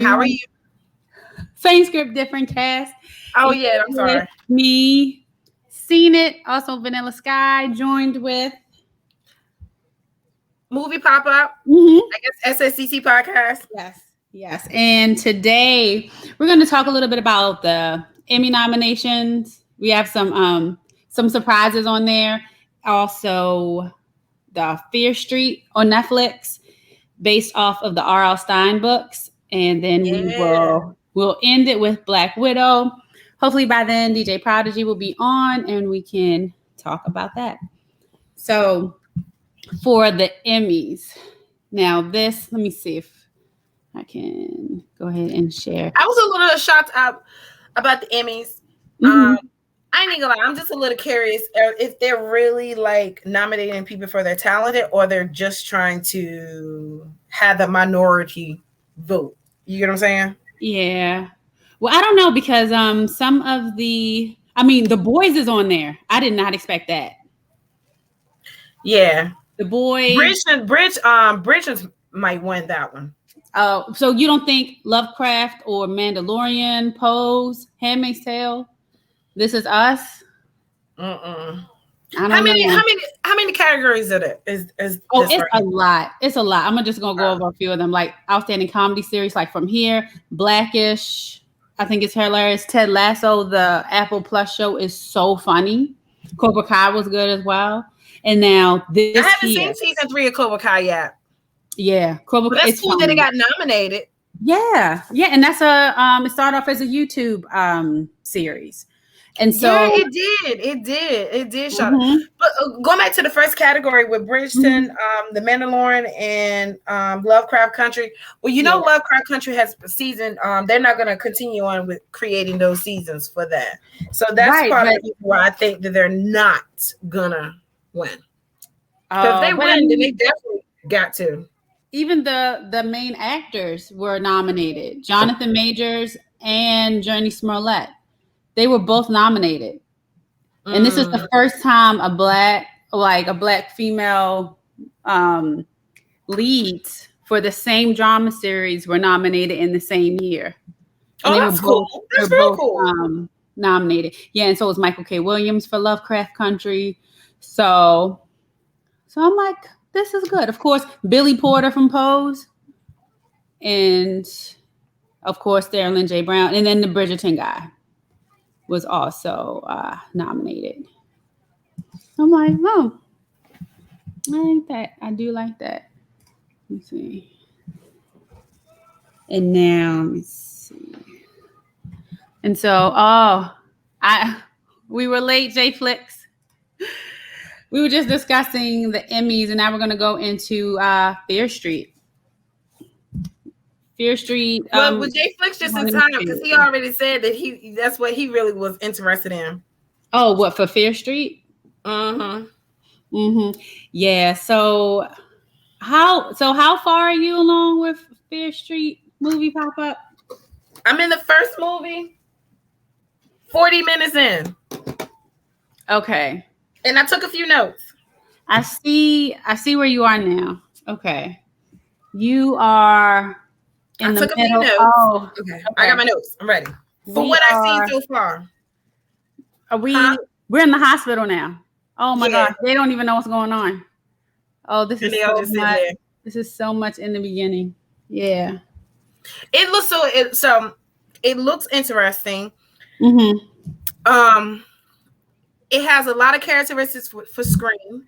How are you? Same script, different cast. Oh, yeah, I'm sorry. Me, Seen It, also Vanilla Sky, joined with Movie Pop-Up, I guess SSDC podcast. Yes. And today we're going to talk a little bit about the Emmy nominations. We have some surprises on there. Also, the Fear Street on Netflix, based off of the R.L. Stein books. And then we'll end it with Black Widow. Hopefully by then DJ Prodigy will be on and we can talk about that. So for the Emmys, now this, let me see if I can go ahead and share. I was a little shocked out about the Emmys. I ain't gonna lie, I'm just a little curious if they're really like nominating people for their talent or they're just trying to have the minority vote. You get what I'm saying? Yeah. Well, I don't know because some of The Boys is on there. I did not expect that. Yeah. The Boys. Bridges might win that one. Oh, so you don't think Lovecraft or Mandalorian, Pose, Handmaid's Tale, This Is Us? How many categories are there? It's a lot. It's a lot. I'm just gonna go over a few of them, like outstanding comedy series, like From Here, Blackish. I think it's hilarious. Ted Lasso, the Apple Plus show, is so funny. Cobra Kai was good as well. And now this, I haven't seen season 3 of Cobra Kai yet. Yeah, Cobra Kai. That's cool that it got nominated. Yeah, and that's it started off as a YouTube series. And so it did. But going back to the first category with Bridgerton, The Mandalorian, and Lovecraft Country. Well, Lovecraft Country has a season. They're not going to continue on with creating those seasons for that. So that's part of why I think that they're not gonna win. Because if they win, then they definitely got to. Even the main actors were nominated: Jonathan Majors and Jurnee Smollett. They were both nominated. And this is the first time a black female leads for the same drama series were nominated in the same year. And that's cool. That's real cool. Nominated. Yeah, and so was Michael K. Williams for Lovecraft Country. So I'm like, this is good. Of course, Billy Porter from Pose. And of course, Sterling J. Brown. And then the Bridgerton guy was also nominated. I'm like, I like that. I do like that. Let's see. And now, let me see. And so, we were late, J Flix. We were just discussing the Emmys, and now we're going to go into Fear Street. Fear Street. Well, with Jay Flix just in time because he already said that that's what he really was interested in. Oh, what, for Fear Street? Yeah. So how far are you along with Fear Street movie Pop-Up? I'm in the first movie, 40 minutes in. Okay. And I took a few notes. I see where you are now. Okay. You are in the middle. Oh, okay. I got my notes. I'm ready. For what I've seen so far. We're in the hospital now. Oh my God. They don't even know what's going on. Oh, this is so much. This is so much in the beginning. Yeah. It looks interesting. It has a lot of characteristics for Scream.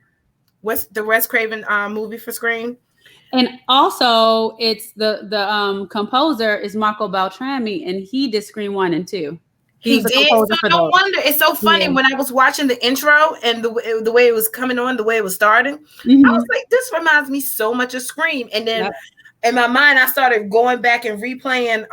What's the Wes Craven movie for Scream? And also, it's the composer is Marco Beltrami, and he did Scream 1 and 2. He did. So no wonder. It's so funny when I was watching the intro and the way it was coming on, the way it was starting. I was like, this reminds me so much of Scream. And then in my mind, I started going back and replaying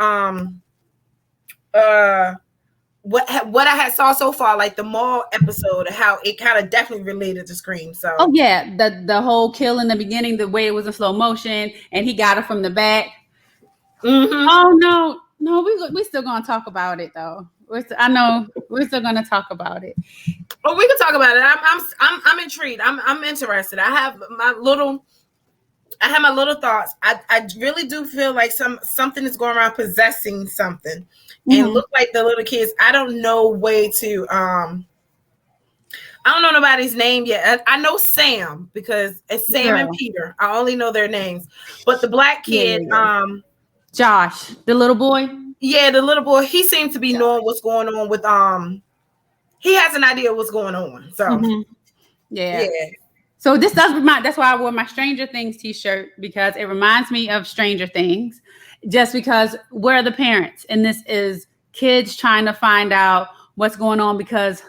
what I had saw so far, like the mall episode, how it kind of definitely related to Scream. So the whole kill in the beginning, the way it was in slow motion, and he got her from the back. Oh no, we still gonna talk about it though. I know we're still gonna talk about it. Oh, we can talk about it. I'm intrigued. I'm interested. I have my little I have my little thoughts. I really do feel like something is going around possessing something, and look like the little kids. I don't know way to I don't know nobody's name yet. I know Sam because it's Sam and Peter. I only know their names. But the black kid, Josh, the little boy. Yeah, the little boy. He seems to be knowing what's going on with he has an idea what's going on. So yeah. So this does remind. That's why I wore my Stranger Things t-shirt, because it reminds me of Stranger Things. Just because we're the parents, and this is kids trying to find out what's going on, because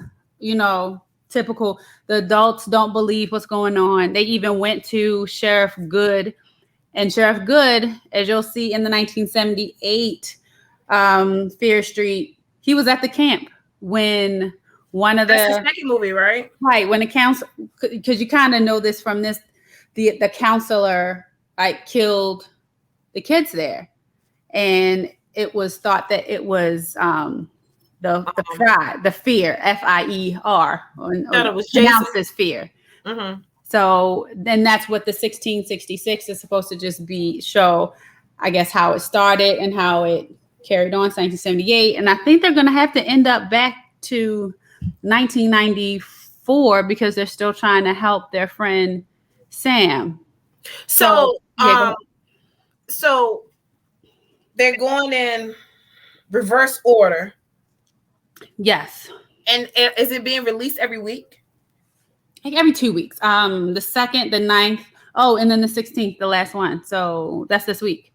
typical, the adults don't believe what's going on. They even went to Sheriff Good, and Sheriff Good, as you'll see in the 1978 Fear Street, he was at the camp when one of that's the second movie, right? Right, when the council, because you kind of know this from this, the counselor killed the kids there, and it was thought that it was the fear, F-I-E-R, it was pronounced as fear. So then that's what the 1666 is supposed to just show, I guess, how it started and how it carried on to 1978. And I think they're going to have to end up back to 1994 because they're still trying to help their friend Sam. So they're going in reverse order. Yes. And is it being released every week? Like every 2 weeks. The 2nd, the 9th. Oh, and then the 16th, the last one. So that's this week.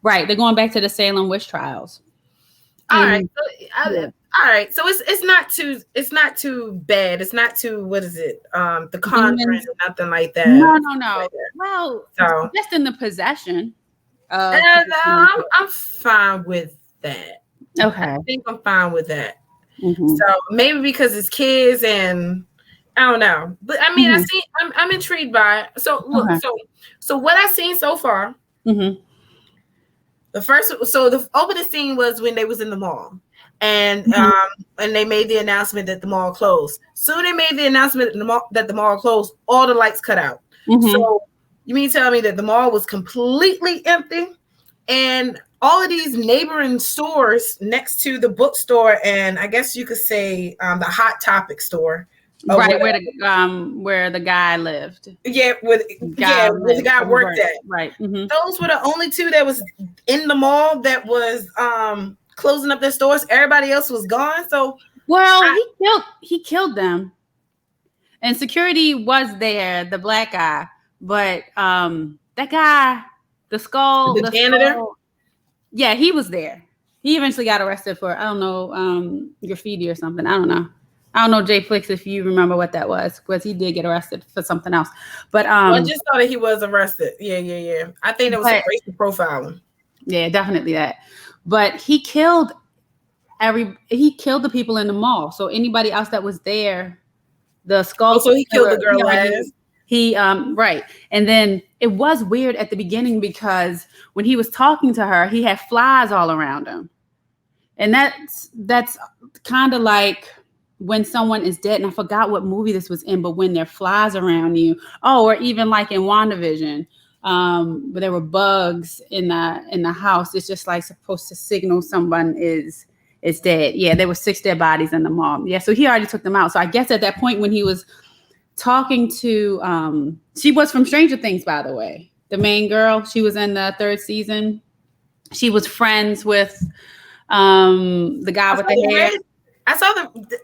Right. They're going back to the Salem witch trials. All right. All right. So it's not too bad. It's not too, what is it? The Conjuring or nothing like that. No. Like well, so, just in the possession. I'm fine with that. Okay. I think I'm fine with that. So maybe because it's kids and I don't know. But I mean, I'm intrigued by it. So look, so what I've seen so far, the opening scene was when they was in the mall. And they made the announcement that the mall closed. Soon they made the announcement that the mall closed, all the lights cut out. So you mean to tell me that the mall was completely empty, and all of these neighboring stores next to the bookstore, and I guess you could say the Hot Topic store, right, where the guy lived. Yeah, where the guy worked at. Right. Those were the only two that was in the mall that was closing up their stores. Everybody else was gone. So he killed them, and security was there, the black guy, but that guy, the janitor. Skull, yeah, he was there. He eventually got arrested for, I don't know, graffiti or something. I don't know, Jay Flix, if you remember what that was, because he did get arrested for something else. But I just thought that he was arrested. Yeah. I think it was a racial profiling. Yeah, definitely that. But he killed the people in the mall. So anybody else that was there, the skull. So he killed the girl last. Right. And then it was weird at the beginning because when he was talking to her, he had flies all around him. And that's kind of like when someone is dead, and I forgot what movie this was in, but when there are flies around you, or even like in WandaVision, but there were bugs in the house. It's just like supposed to signal someone is dead. Yeah, there were 6 dead bodies in the mall. Yeah, so he already took them out. So I guess at that point when he was talking to, she was from Stranger Things, by the way. The main girl, she was in the 3rd season. She was friends with the guy with the hair. I saw the.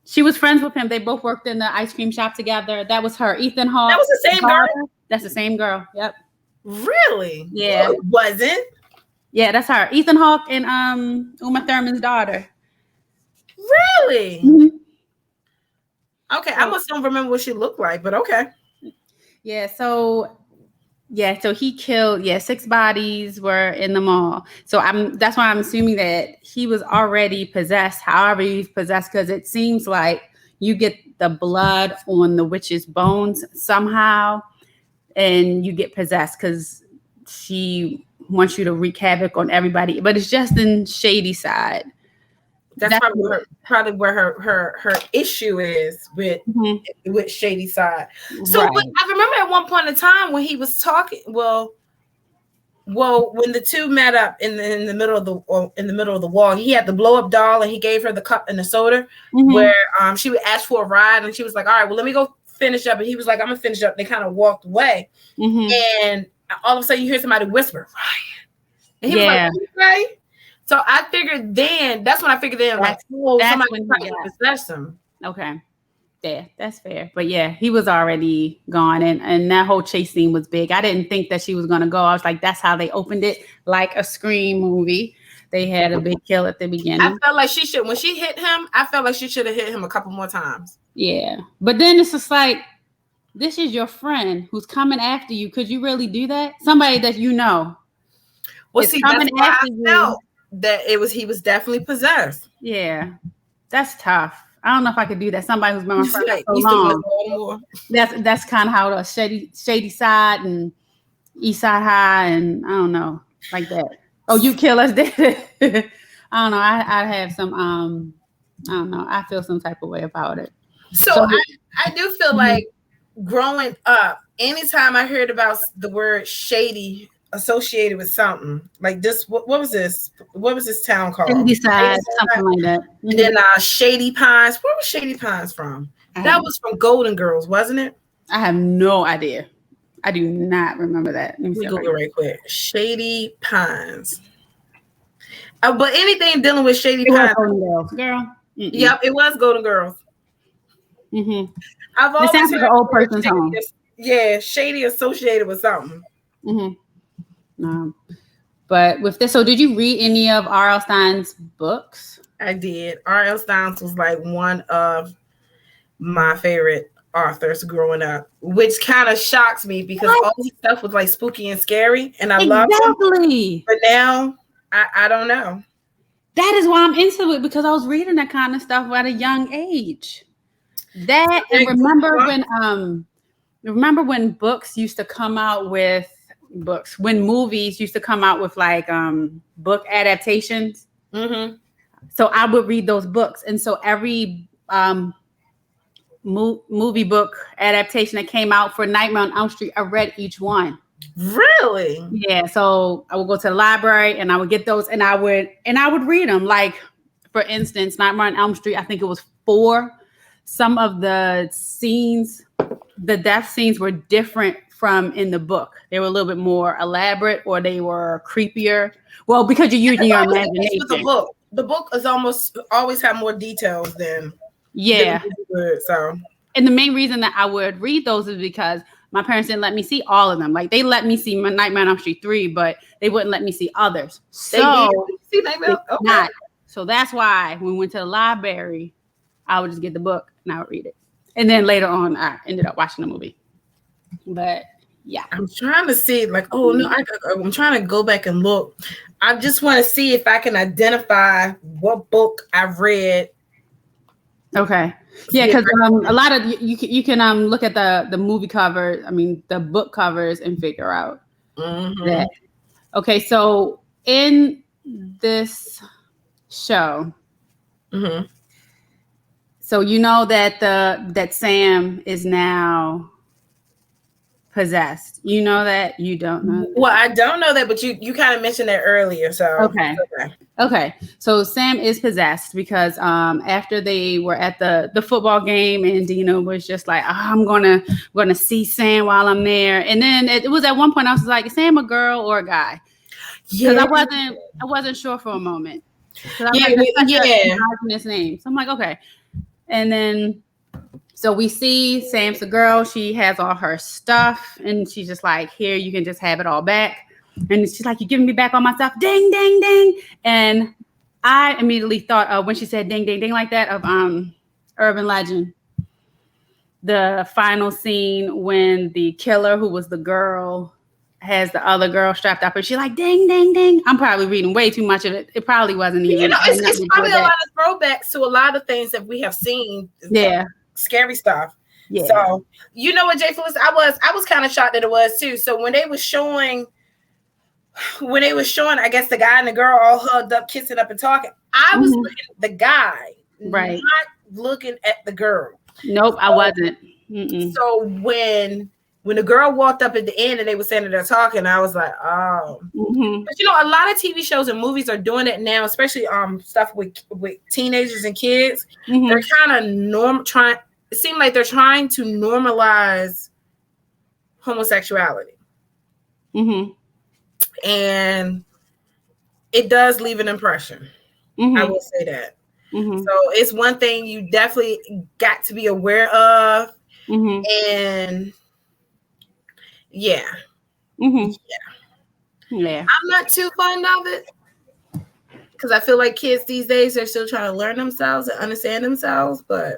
She was friends with him. They both worked in the ice cream shop together. That was her. Ethan Hawke. That was the same girl? That's the same girl. Yep. Really? Yeah. It wasn't? Yeah, that's her. Ethan Hawke and Uma Thurman's daughter. Really? Okay, I must don't remember what she looked like, but okay. Yeah, so he killed, 6 bodies were in the mall. So that's why I'm assuming that he was already possessed, however he's possessed, because it seems like you get the blood on the witch's bones somehow, and you get possessed because she wants you to wreak havoc on everybody. But it's just in Shady Side. That's probably where her issue is with Shady Side. So right. I remember at one point in time when he was talking. Well, when the two met up in the middle of the wall, he had the blow up doll and he gave her the cup and the soda. Where she would ask for a ride and she was like, "All right, well, let me go finish up." And he was like, "I'm gonna finish up." They kind of walked away, and all of a sudden you hear somebody whisper, "Ryan," and he was like, "Okay." So that's when I figured like, oh, somebody trying to possess him. Okay. Yeah, that's fair. But yeah, he was already gone. And that whole chase scene was big. I didn't think that she was going to go. I was like, that's how they opened it, like a Scream movie. They had a big kill at the beginning. I felt like when she hit him, I felt like she should have hit him a couple more times. Yeah. But then it's just like, this is your friend who's coming after you. Could you really do that? Somebody that you know. Well, see, that's why I felt that he was definitely possessed. Yeah. That's tough. I don't know if I could do that. Somebody who's been my friend for so long. That's kind of how the shady side and East Side High and I don't know, like that. Oh, you kill us, did it? I don't know. I have some I don't know. I feel some type of way about it. So I do feel like growing up, anytime I heard about the word shady associated with something like this, what was this? What was this town called? Side, something like that. And then Shady Pines. Where was Shady Pines from? That was from Golden Girls, wasn't it? I have no idea. I do not remember that. Let me Google right quick. Shady Pines. But anything dealing with Shady Pines, Golden Girls, girl. Yep, it was Golden Girls. I've always sounds like an old person's home. Yeah, shady associated with something. But with this, so did you read any of R.L. Stine's books? I did. R.L. Stine was like one of my favorite authors growing up, which kind of shocks me because all his stuff was like spooky and scary, and I loved it. But now, I don't know. That is why I'm into it, because I was reading that kind of stuff at a young age. That and remember when books used to come out with when movies used to come out with like book adaptations. So I would read those books, and so every movie book adaptation that came out for Nightmare on Elm Street, I read each one. Really? Yeah. So I would go to the library and I would get those, and I would read them. Like, for instance, Nightmare on Elm Street, I think it was 4. Some of the scenes, the death scenes, were different from in the book. They were a little bit more elaborate, or they were creepier. Well, because you're using your imagination. The book is always have more details than so. And the main reason that I would read those is because my parents didn't let me see all of them. Like, they let me see Nightmare on Elm Street 3, but they wouldn't let me see others. So see Nightmare? Okay. So that's why when we went to the library, I would just get the book and I would read it. And then later on, I ended up watching the movie. But yeah, I'm trying to see, like, I'm trying to go back and look. I just want to see if I can identify what book I've read. Okay. Yeah, because a lot of you can look at the movie cover, the book covers, and figure out that. Okay, so in this show, so you know that that Sam is now possessed. You know that? You don't know that? Well, I don't know that, but you kind of mentioned that earlier. So okay. So Sam is possessed because after they were at the football game, and Dina was just like, I'm gonna see Sam while I'm there. And then it was at one point I was like, is Sam a girl or a guy? Because I wasn't sure for a moment. His name. So I'm like, okay. And then so we see Sam's a girl. She has all her stuff, and she's just like, here, you can just have it all back. And she's like, you're giving me back all my stuff. Ding, ding, ding. And I immediately thought of, when she said ding, ding, ding like that, of Urban Legend. The final scene when the killer, who was the girl, has the other girl strapped up, and she's like, ding, ding, ding. I'm probably reading way too much of it. It probably wasn't even. It's probably a lot of throwbacks to a lot of things that we have seen. Yeah. Scary stuff. Yeah. So you know what, Jay Phyllis, I was kind of shocked that it was too. So when they was showing, I guess, the guy and the girl all hugged up, kissing up and talking, I was looking at the guy, right? Not looking at the girl. Nope, I wasn't. Mm-mm. So when the girl walked up at the end and they were standing there talking, I was like, oh. But a lot of TV shows and movies are doing it now, especially stuff with teenagers and kids. They're kind of it seems like they're trying to normalize homosexuality. And it does leave an impression. I will say that. So it's one thing you definitely got to be aware of. And yeah. I'm not too fond of it because I feel like kids these days are still trying to learn themselves and understand themselves. But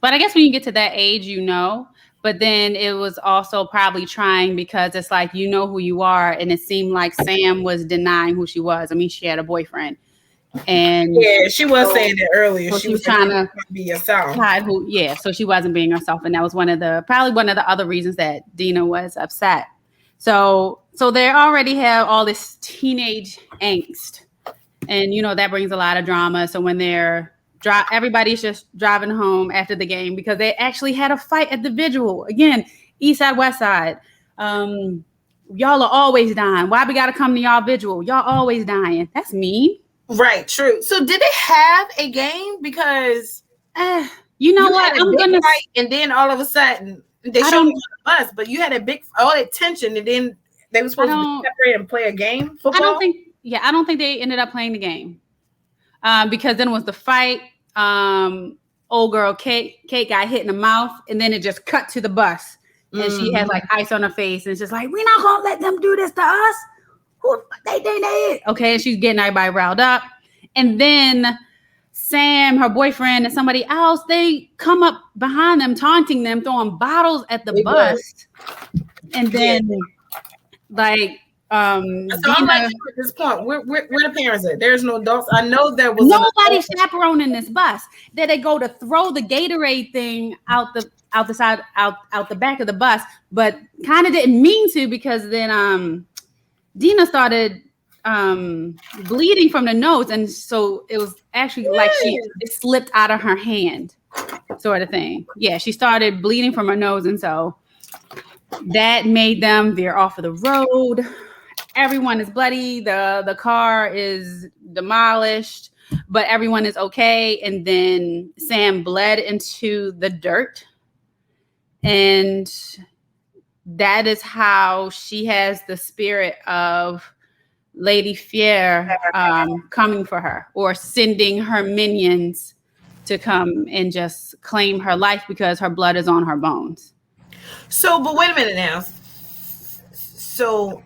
I guess when you get to that age, but then it was also probably trying because it's like, who you are. And it seemed like Sam was denying who she was. I mean, she had a boyfriend. And yeah, she was saying it earlier. So she was trying to be herself. So she wasn't being herself. And that was probably one of the other reasons that Dina was upset. So they already have all this teenage angst. And, that brings a lot of drama. So when everybody's just driving home after the game because they actually had a fight at the vigil. Again, East Side, West Side. Y'all are always dying. Why we got to come to y'all vigil? Y'all always dying. That's mean. Right, true. So did they have a game? Because you know what? I'm gonna fight, and then all of a sudden they showed me on the bus, but you had all that tension, and then they were supposed to be separate and play a game. Football. I don't think they ended up playing the game. Because then it was the fight. Old girl Kate got hit in the mouth, and then it just cut to the bus, and she has like ice on her face, and it's just like, we're not gonna let them do this to us. They okay, and she's getting everybody riled up, and then Sam, her boyfriend, and somebody else, they come up behind them, taunting them, throwing bottles at the bus, and then like. So I'm like, at this point, where the parents at? There's no adults. I know there was nobody chaperoning this bus. Then they go to throw the Gatorade thing out the back of the bus, but kind of didn't mean to because then Dina started bleeding from the nose, and so it was actually like it slipped out of her hand, sort of thing. Yeah, she started bleeding from her nose, and so that made them veer off of the road. Everyone is bloody. The car is demolished, but everyone is okay. And then Sam bled into the dirt. And that is how she has the spirit of Lady Fear coming for her or sending her minions to come and just claim her life because her blood is on her bones. So, but wait a minute now. So,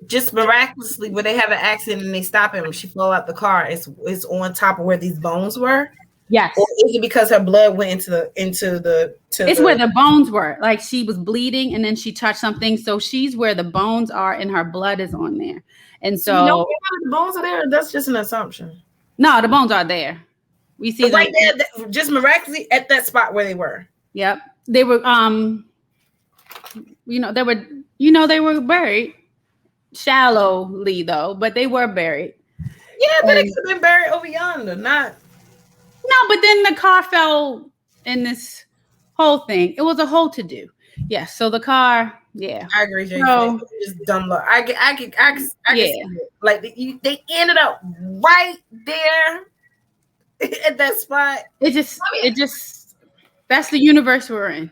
just miraculously, when they have an accident and they stop him, she fell out the car. It's on top of where these bones were. Yes. Or is it because her blood went into the? It's where the bones were. Like she was bleeding, and then she touched something. So she's where the bones are, and her blood is on there. And so the bones are there. That's just an assumption. No, the bones are there. We see them right there, just miraculously at that spot where they were. Yep, they were. They were buried shallowly though, but they were buried. Yeah, but it could have been buried over yonder, not. No, but then the car fell in this whole thing. It was a whole to do. Yeah, so the car. Yeah, I agree. Just dumb luck. I can see it. Like they ended up right there at that spot. It just that's the universe we're in.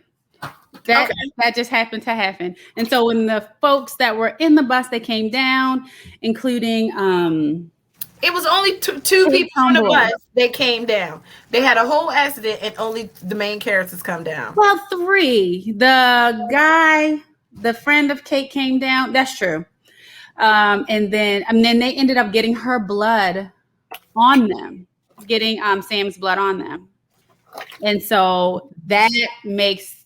That just happened to happen. And so when the folks that were in the bus, they came down, including it was only two people on the bus. They came down. They had a whole accident, and only the main characters come down. Well, 3. The guy, the friend of Kate, came down. That's true. And then they ended up getting her blood on them, getting Sam's blood on them, and so that makes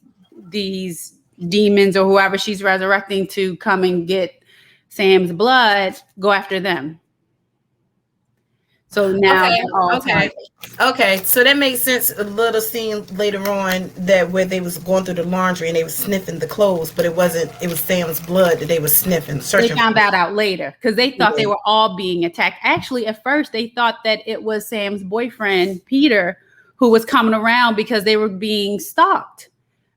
these demons or whoever she's resurrecting to come and get Sam's blood go after them. So now okay. So that makes sense. A little scene later on that where they was going through the laundry and they was sniffing the clothes, but it wasn't. It was Sam's blood that they was sniffing. They found that out later because they thought they were all being attacked. Actually, at first they thought that it was Sam's boyfriend Peter who was coming around because they were being stalked.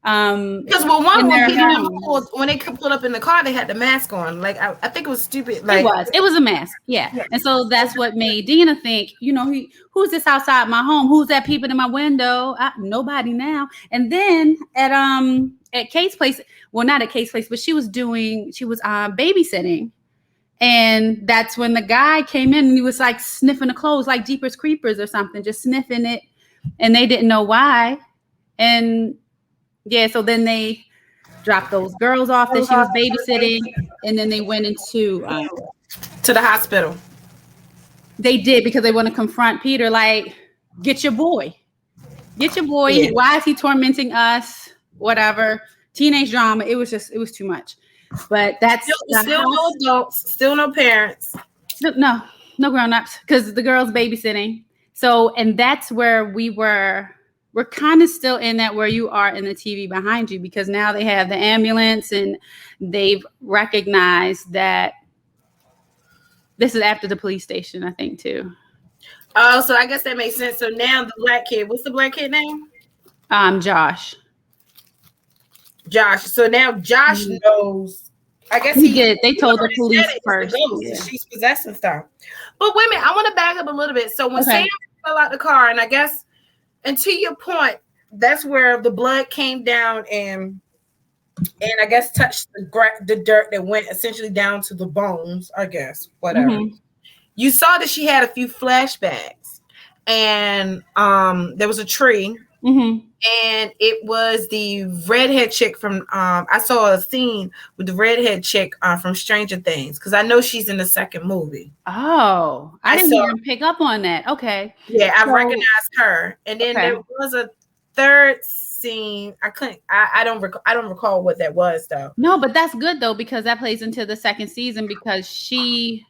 Because when they pulled up in the car, they had the mask on. Like I think it was stupid. Like it was a mask, yeah. And so that's what made Dina think, who's this outside my home? Who's that peeping in my window? Nobody now. And then at Kate's place, well, not at Kate's place, but she was babysitting, and that's when the guy came in and he was like sniffing the clothes, like Jeepers Creepers or something, just sniffing it, and they didn't know why, and. Yeah, so then they dropped those girls off that she was babysitting, and then they went into to the hospital. They did because they want to confront Peter, like, get your boy. Yeah. Why is he tormenting us? Whatever. Teenage drama. It was too much. But that's still no adults, still no parents. No grown-ups, because the girl's babysitting. So, and that's where we're kind of still in that where you are in the TV behind you, because now they have the ambulance and they've recognized that this is after the police station, I think, too. Oh, so I guess that makes sense. So now the black kid, what's the black kid name? Josh. So now Josh knows. I guess he did. They told the police first. She's possessing stuff. But wait a minute, I want to back up a little bit. So when Sam fell out the car, and I guess, and to your point, that's where the blood came down and I guess touched the dirt that went essentially down to the bones, I guess, whatever. Mm-hmm. You saw that she had a few flashbacks, and there was a tree, and it was the redhead chick from, I saw a scene with the redhead chick from Stranger Things, because I know she's in the second movie. Oh, I didn't even pick up on that. Okay. Yeah, I recognized her. And then there was a third scene. I don't recall what that was, though. No, but that's good, though, because that plays into the second season, because she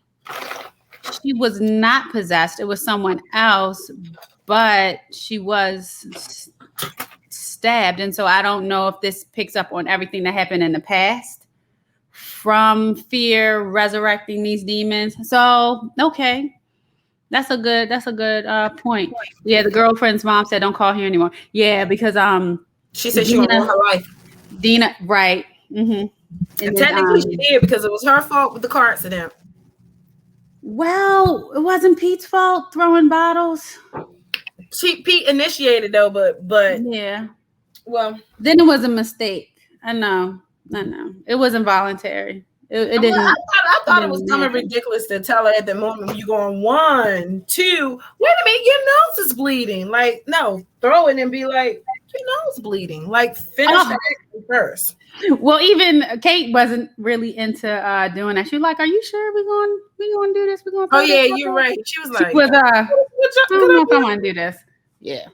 was not possessed. It was someone else, but she was stabbed. And so I don't know if this picks up on everything that happened in the past from fear resurrecting these demons. So, okay. That's a good point. Yeah, the girlfriend's mom said don't call here anymore. Yeah, because she said she wanted her life. Dina, right. Mm-hmm. And technically she did, because it was her fault with the car accident. Well, it wasn't Pete's fault throwing bottles. Pete initiated, though, but yeah. Well, then it was a mistake. I know. It wasn't voluntary. It didn't. I thought it was coming ridiculous to tell her at the moment when you're going 1, 2. Wait a minute, your nose is bleeding. Like, no, throw it and be like, your nose bleeding. Like, finish that first. Well, even Kate wasn't really into doing that. She was like, "Are you sure we're going to do this? We're going." Oh yeah, you're right. She was like, I don't know if I want to do this. Yeah.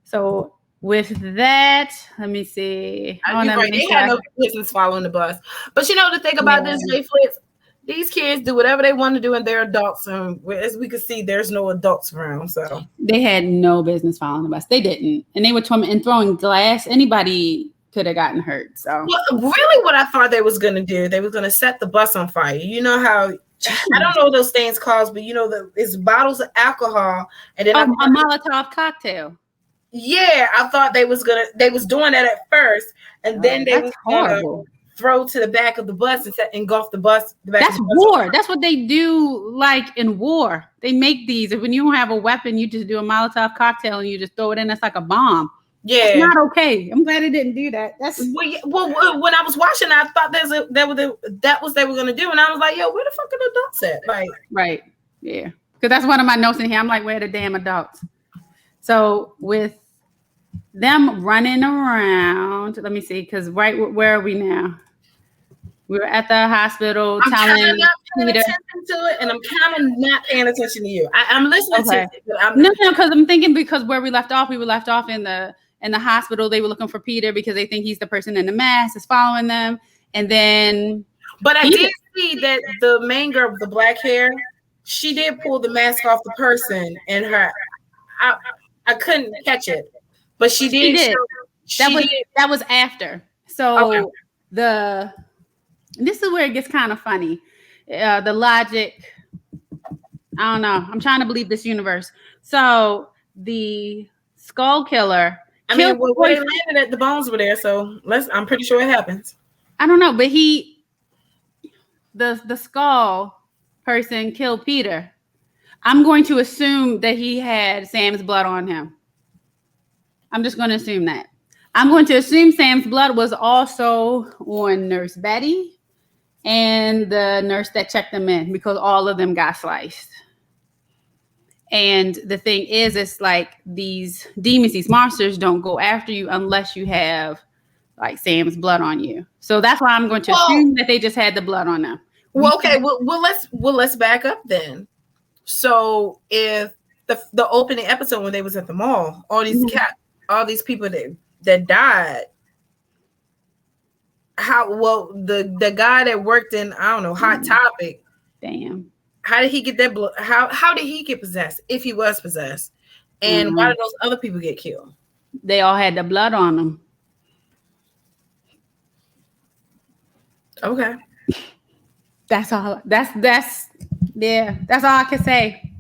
So with that, let me see. They had no business following the bus. But you know the thing about this, J Flitz, these kids do whatever they want to do, and they're adults. And as we can see, there's no adults around. So they had no business following the bus. They didn't, and they were throwing glass. Anybody could have gotten hurt. So really, what I thought they was going to do, they was going to set the bus on fire. You know how I don't know what those things called, but you know it's bottles of alcohol, and then a Molotov cocktail. Yeah, I thought they was doing that at first, and then they was gonna throw to the back of the bus and engulf the bus. That's war. That's what they do, like in war. They make these. When you don't have a weapon, you just do a Molotov cocktail and you just throw it in. That's like a bomb. Yeah, it's not okay. I'm glad they didn't do that. Well, when I was watching, I thought that was they were gonna do, and I was like, yo, where the fuck are the adults at? Right. Yeah, because that's one of my notes in here. I'm like, where are the damn adults? So with them running around, let me see, because where are we now? We're at the hospital. I'm kind of not paying attention to it, and I'm kind of not paying attention to you. I'm listening to it. But no, because I'm thinking, because where we left off in the hospital. They were looking for Peter because they think he's the person in the mask is following them, and then. But I did see that the main girl with the black hair, she did pull the mask off the person, and I couldn't catch it, but she did. That was after. So this is where it gets kind of funny. The logic. I don't know. I'm trying to believe this universe. So the skull killer. I mean, well, where they landed at, the bones were there, so I'm pretty sure it happens. I don't know, but the skull person killed Peter. I'm going to assume that he had Sam's blood on him. I'm just going to assume that. I'm going to assume Sam's blood was also on Nurse Betty and the nurse that checked them in, because all of them got sliced. And the thing is, it's like these demons, these monsters don't go after you unless you have like Sam's blood on you. So that's why I'm going to assume that they just had the blood on them. Well, okay. Let's back up then. So if the opening episode when they was at the mall, all these people that died, the guy that worked in, I don't know, Hot Topic. Damn. How did he get that blood? How did he get possessed if he was possessed? And why did those other people get killed? They all had the blood on them. Okay. That's all. That's all I can say.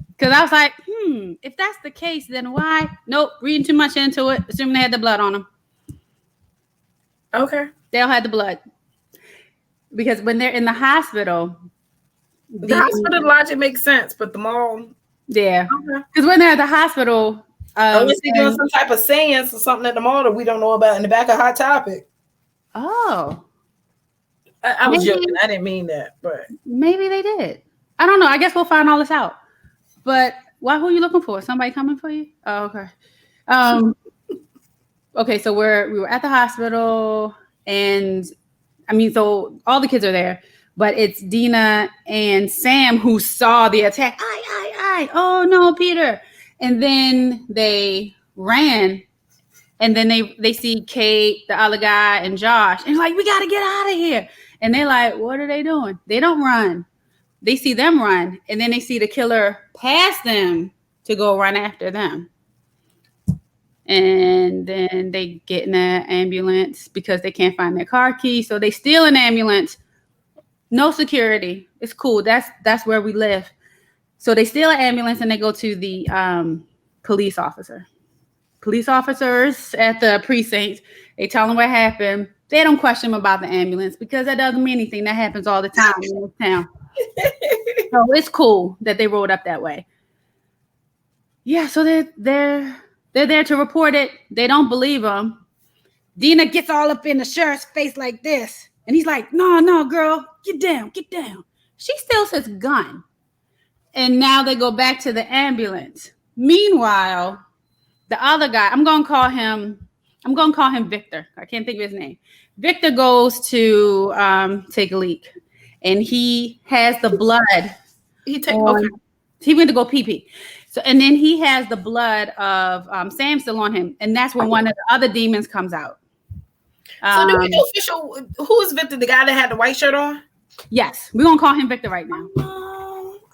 Because I was like, if that's the case, then why? Nope, reading too much into it. Assuming they had the blood on them. Okay. They all had the blood. Because when they're in the hospital, the hospital logic makes sense, but the mall. Yeah. Because when they're at the hospital, unless they're doing some type of seance or something at the mall that we don't know about in the back of Hot Topic. Oh. I was joking. I didn't mean that, but maybe they did. I don't know. I guess we'll find all this out. But who are you looking for? Somebody coming for you? Oh, okay. Okay, so we were at the hospital, and so all the kids are there, but it's Dina and Sam who saw the attack. Oh no, Peter. And then they ran, and then they see Kate, the other guy, and Josh, and like, we got to get out of here. And they're like, what are they doing? They don't run. They see them run, and then they see the killer pass them to go run after them. And then they get in an ambulance because they can't find their car key. So they steal an ambulance. No security. It's cool. That's where we live. So they steal an ambulance and they go to the police officer. Police officers at the precinct. They tell them what happened. They don't question them about the ambulance because that doesn't mean anything. That happens all the time in this town. So it's cool that they rode up that way. Yeah, so they're there to report it. They don't believe him. Dina gets all up in the sheriff's face like this. And he's like, no, girl, get down. She still says gun. And now they go back to the ambulance. Meanwhile, the other guy, I'm going to call him Victor. I can't think of his name. Victor goes to take a leak. And he has the blood. He went to go pee-pee. So, and then he has the blood of Sam still on him. And that's when one of the other demons comes out. So do we know official, who is Victor, the guy that had the white shirt on? Yes. We're going to call him Victor right now.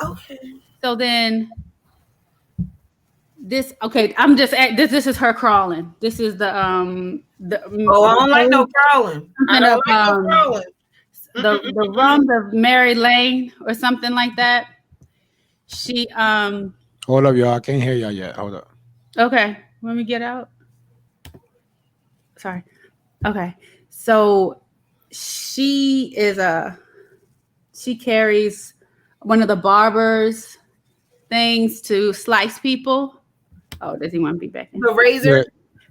Okay. So then this is her crawling. This is the I don't like no crawling. The Rum of Mary Lane or something like that. She Hold up, y'all. I can't hear y'all yet. Hold up. Okay. Let me get out. Sorry. Okay. So she carries one of the barber's things to slice people. Oh, does he want to be back in? The razor? Yeah.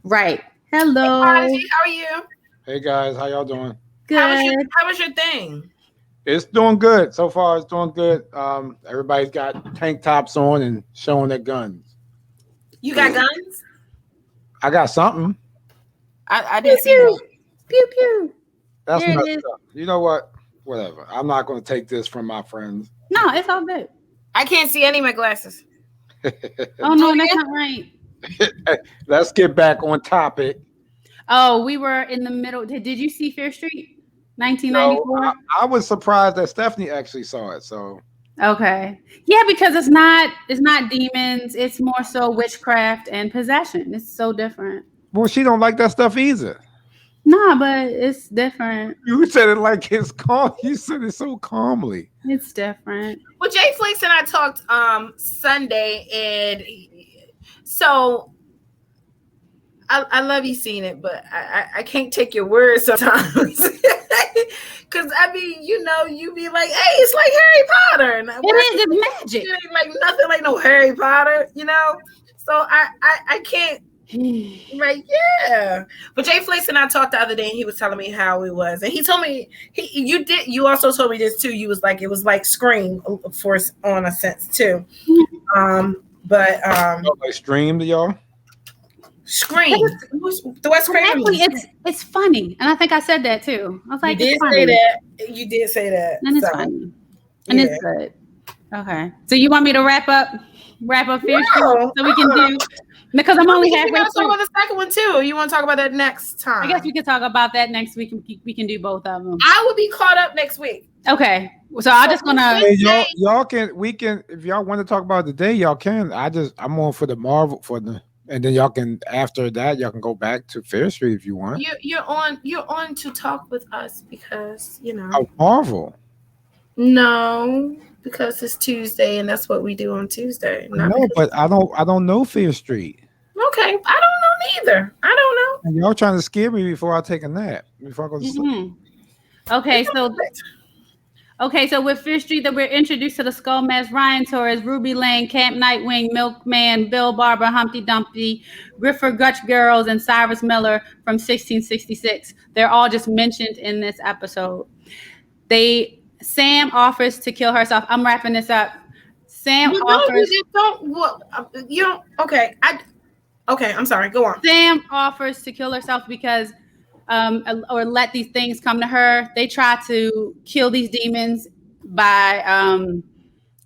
Right. Hello. Hey, Prodigy, how are you? Hey guys, how y'all doing? Good. How was your thing? It's doing good. So far, it's doing good. Everybody's got tank tops on and showing their guns. You got guns? I got something. I didn't see that. Pew pew. That's messed up. You know what? Whatever. I'm not going to take this from my friends. No, it's all good. I can't see any of my glasses. Oh no, that's not right. Let's get back on topic. Oh, we were in the middle. Did you see Fear Street? 1994. No, I was surprised that Stephanie actually saw it. So Okay. Yeah, because it's not demons. It's more so witchcraft and possession. It's so different. Well, she don't like that stuff either. Nah, but it's different. You said it like it's calm. You said it so calmly. It's different. Well, Jay Flakes and I talked Sunday, and so I love you seeing it, but I can't take your words sometimes. Because I mean, you be like, hey, it's like Harry Potter. And it's magic. It ain't like nothing like no Harry Potter, So I can't. Right, yeah. But Jay Flakes and I talked the other day, and he was telling me how it was, and he told me you also told me this too. You was like, it was like Scream for on a sense too. But like Stream to y'all. Scream. The West Actually, it's funny, and I think I said that too. I was like, you did say that, and it's funny, and it's good. Okay, so you want me to wrap up Fear Street so we can do. Because I'm only halfway through. Talk about the second one too. You want to talk about that next time? I guess we can talk about that next week. We can do both of them. I will be caught up next week. Okay, so I'm just gonna. Hey, y'all can if y'all want to talk about it today, y'all can. I'm on for the Marvel and then y'all can after that y'all can go back to Fair Street if you want. You're on to talk with us because Marvel. No. Because it's Tuesday and that's what we do on Tuesday. No, but I don't know Fear Street. Okay, I don't know neither. I don't know. And y'all trying to scare me before I take a nap. Before I go to sleep. Okay, so with Fear Street, that we're introduced to the Skull Mask, Ryan Torres, Ruby Lane, Camp Nightwing, Milkman, Bill Barber, Humpty Dumpty, Griffer Gutch Girls, and Cyrus Miller from 1666. They're all just mentioned in this episode. Sam offers to kill herself. I'm wrapping this up. Sam offers. Okay. Okay. I'm sorry. Go on. Sam offers to kill herself because, or let these things come to her. They try to kill these demons by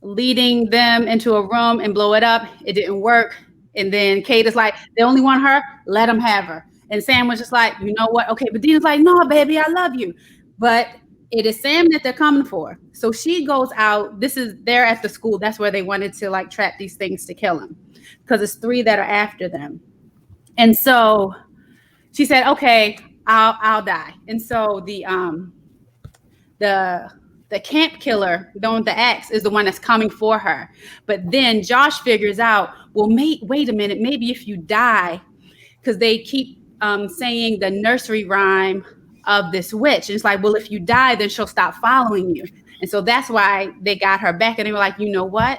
leading them into a room and blow it up. It didn't work. And then Kate is like, they only want her. Let them have her. And Sam was just like, you know what? Okay. But Dean's like, no, baby, I love you. But it is Sam that they're coming for. So she goes out. They're at the school. That's where they wanted to like trap these things to kill him because it's 3 that are after them. And so she said, okay, I'll die. And so the camp killer, the one with the axe, is the one that's coming for her. But then Josh figures out, well, wait a minute, maybe if you die, because they keep saying the nursery rhyme of this witch. And it's like, well, if you die, then she'll stop following you. And so that's why they got her back. And they were like, you know what?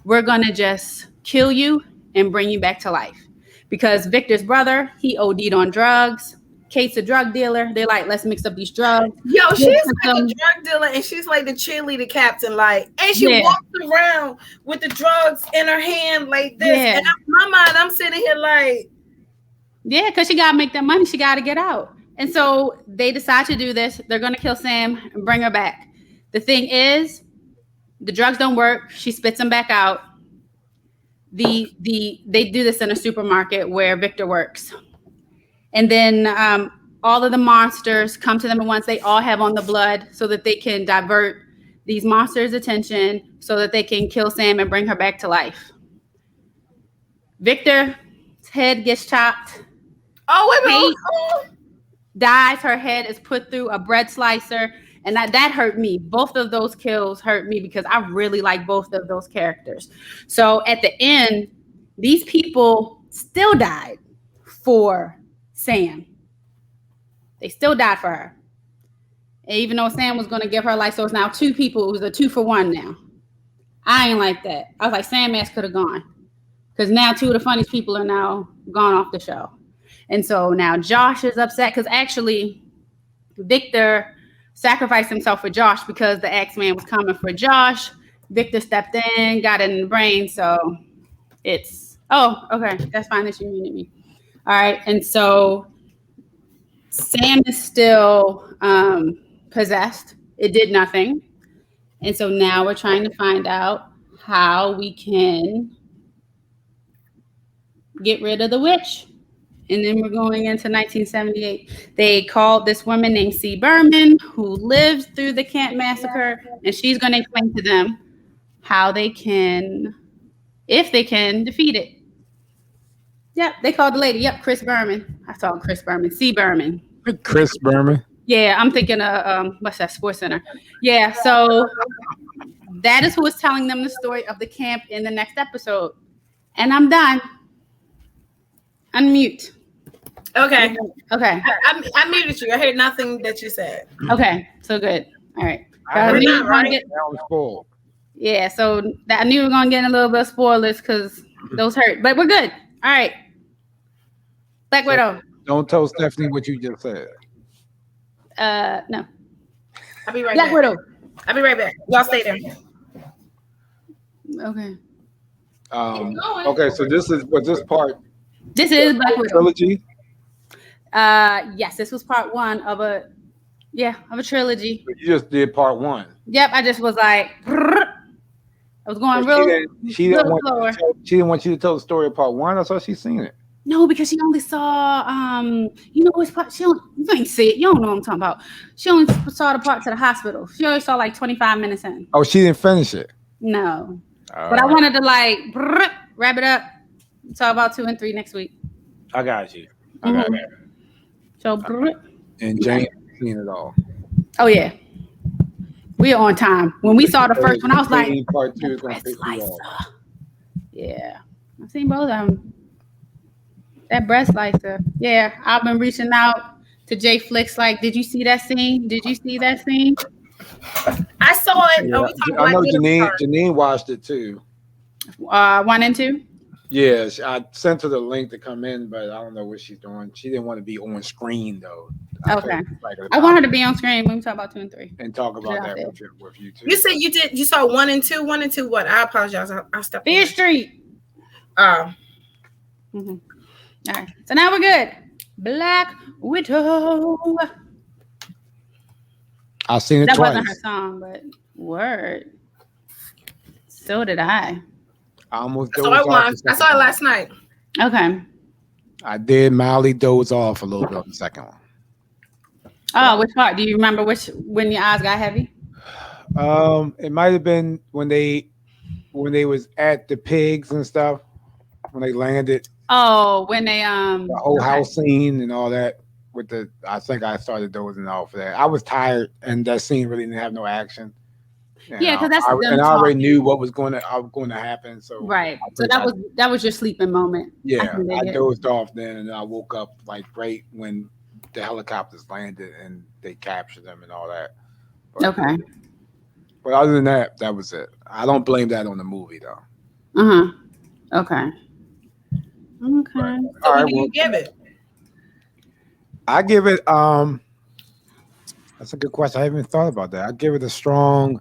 We're going to just kill you and bring you back to life. Because Victor's brother, he OD'd on drugs. Kate's a drug dealer. They're like, let's mix up these drugs. Yo, she's like a drug dealer and she's like the cheerleader captain. Like, and she walks around with the drugs in her hand like this. Yeah. And in my mind, I'm sitting here like. Yeah, because she got to make that money. She got to get out. And so they decide to do this. They're going to kill Sam and bring her back. The thing is, the drugs don't work. She spits them back out. They do this in a supermarket where Victor works. And then all of the monsters come to them at once. They all have on the blood so that they can divert these monsters' attention so that they can kill Sam and bring her back to life. Victor's head gets chopped. Oh, wait a minute. Dies. Her head is put through a bread slicer, and that hurt me. Both of those kills hurt me because I really like both of those characters. So at the end, these people still died for Sam. They still died for her. And even though Sam was going to give her life, so it's now 2 people. It was a 2 for 1 now. I ain't like that. I was like, Sam ass could have gone. Because now 2 of the funniest people are now gone off the show. And so now Josh is upset because actually Victor sacrificed himself for Josh because the X-Man was coming for Josh. Victor stepped in, got it in the brain. So it's, okay, that's fine that you muted me. All right. And so Sam is still possessed. It did nothing. And so now we're trying to find out how we can get rid of the witch. And then we're going into 1978. They called this woman named C. Berman, who lived through the camp massacre, and she's going to explain to them how they can, if they can, defeat it. Yep, they called the lady. Yep, Chris Berman. I saw Chris Berman. C. Berman. Chris Berman. Yeah, I'm thinking of what's that? Sports Center. Yeah, so that is who is telling them the story of the camp in the next episode. And I'm done. Unmute. Okay. Okay. I muted you. I heard nothing that you said. Okay. So good. All right. Yeah. So I knew we were gonna get a little bit of spoilers because those hurt, but we're good. All right. BlackWidow. So don't tell Stephanie what you just said. No. I'll be right back. BlackWidow. I'll be right back. Y'all stay there. Okay. Okay. So this is what this part. This is BlackWidow trilogy. Yes, this was part one of a trilogy. You just did part one. Yep, I just was like, I was going She didn't want you to tell the story of part one. I thought she's seen it. No, because she only saw it's part. You ain't see it. You don't know what I'm talking about. She only saw the part to the hospital. She only saw like 25 minutes in. Oh, she didn't finish it. No, but I wanted to like wrap it up. Talk about 2 and 3 next week. I got you. So, and Jane seen it all. Oh yeah, we are on time. When we saw the first one, I was like, part 2 is going to pick you off. Yeah, I've seen both of them. That breast lighter. Yeah, I've been reaching out to Jay Flicks. Like, did you see that scene? Did you see that scene? I saw it. Yeah. I know Janine watched it too. 1 and 2. Yeah, I sent her the link to come in, but I don't know what she's doing. She didn't want to be on screen though. Okay. I want her to be on screen when we talk about 2 and 3. And talk about that with you too. You said you saw 1 and 2. 1 and 2 what? I apologize. I stepped Fear Street. All right. So now we're good. Black Widow. I've seen it that twice. That wasn't her song, but word. So did I. I saw it last night. Okay. I did mildly doze off a little bit on the second one. Oh, which part? Do you remember when your eyes got heavy? It might have been when they was at the pigs and stuff, when they landed. Oh, when they the whole house scene and all that I think I started dozing off for that. I was tired and that scene really didn't have no action. Yeah, because that's I already knew what was going to happen. So right. So that was your sleeping moment. Yeah, I dozed off then, and I woke up like right when the helicopters landed and they captured them and all that. Okay. But other than that, that was it. I don't blame that on the movie though. Okay. So what do you give it? I give it. That's a good question. I haven't even thought about that. I give it a strong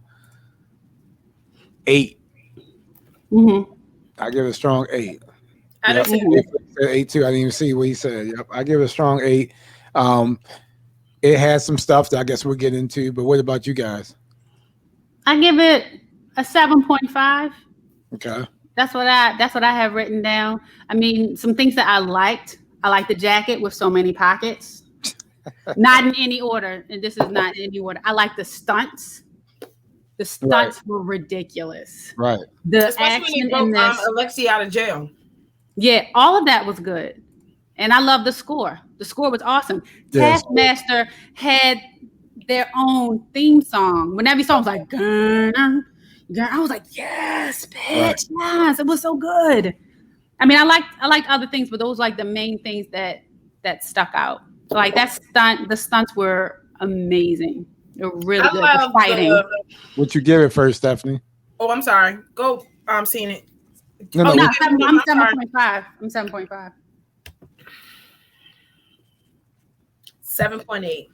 8. I give it a strong 8. I don't see 8 too. I didn't even see what he said. Yep. I give it a strong 8. It has some stuff that I guess we'll get into. But what about you guys? I give it a 7.5. Okay. That's what I have written down. I mean, some things that I liked. I like the jacket with so many pockets. Not in any order, and this is not in any order. I like the stunts. The stunts were ridiculous. Right. Especially when they broke Alexi out of jail. Yeah, all of that was good. And I love the score. The score was awesome. Yes. TaskMaster had their own theme song. When every song was like, I was like, yes, bitch, yes. It was so good. I mean, I liked other things, but those like the main things that stuck out. So like the stunts were amazing. They were really good. The fighting. What you give it first, Stephanie? Oh, I'm sorry. Go. I'm seeing it. No, I'm 7.5. I'm 7.5. 7.8.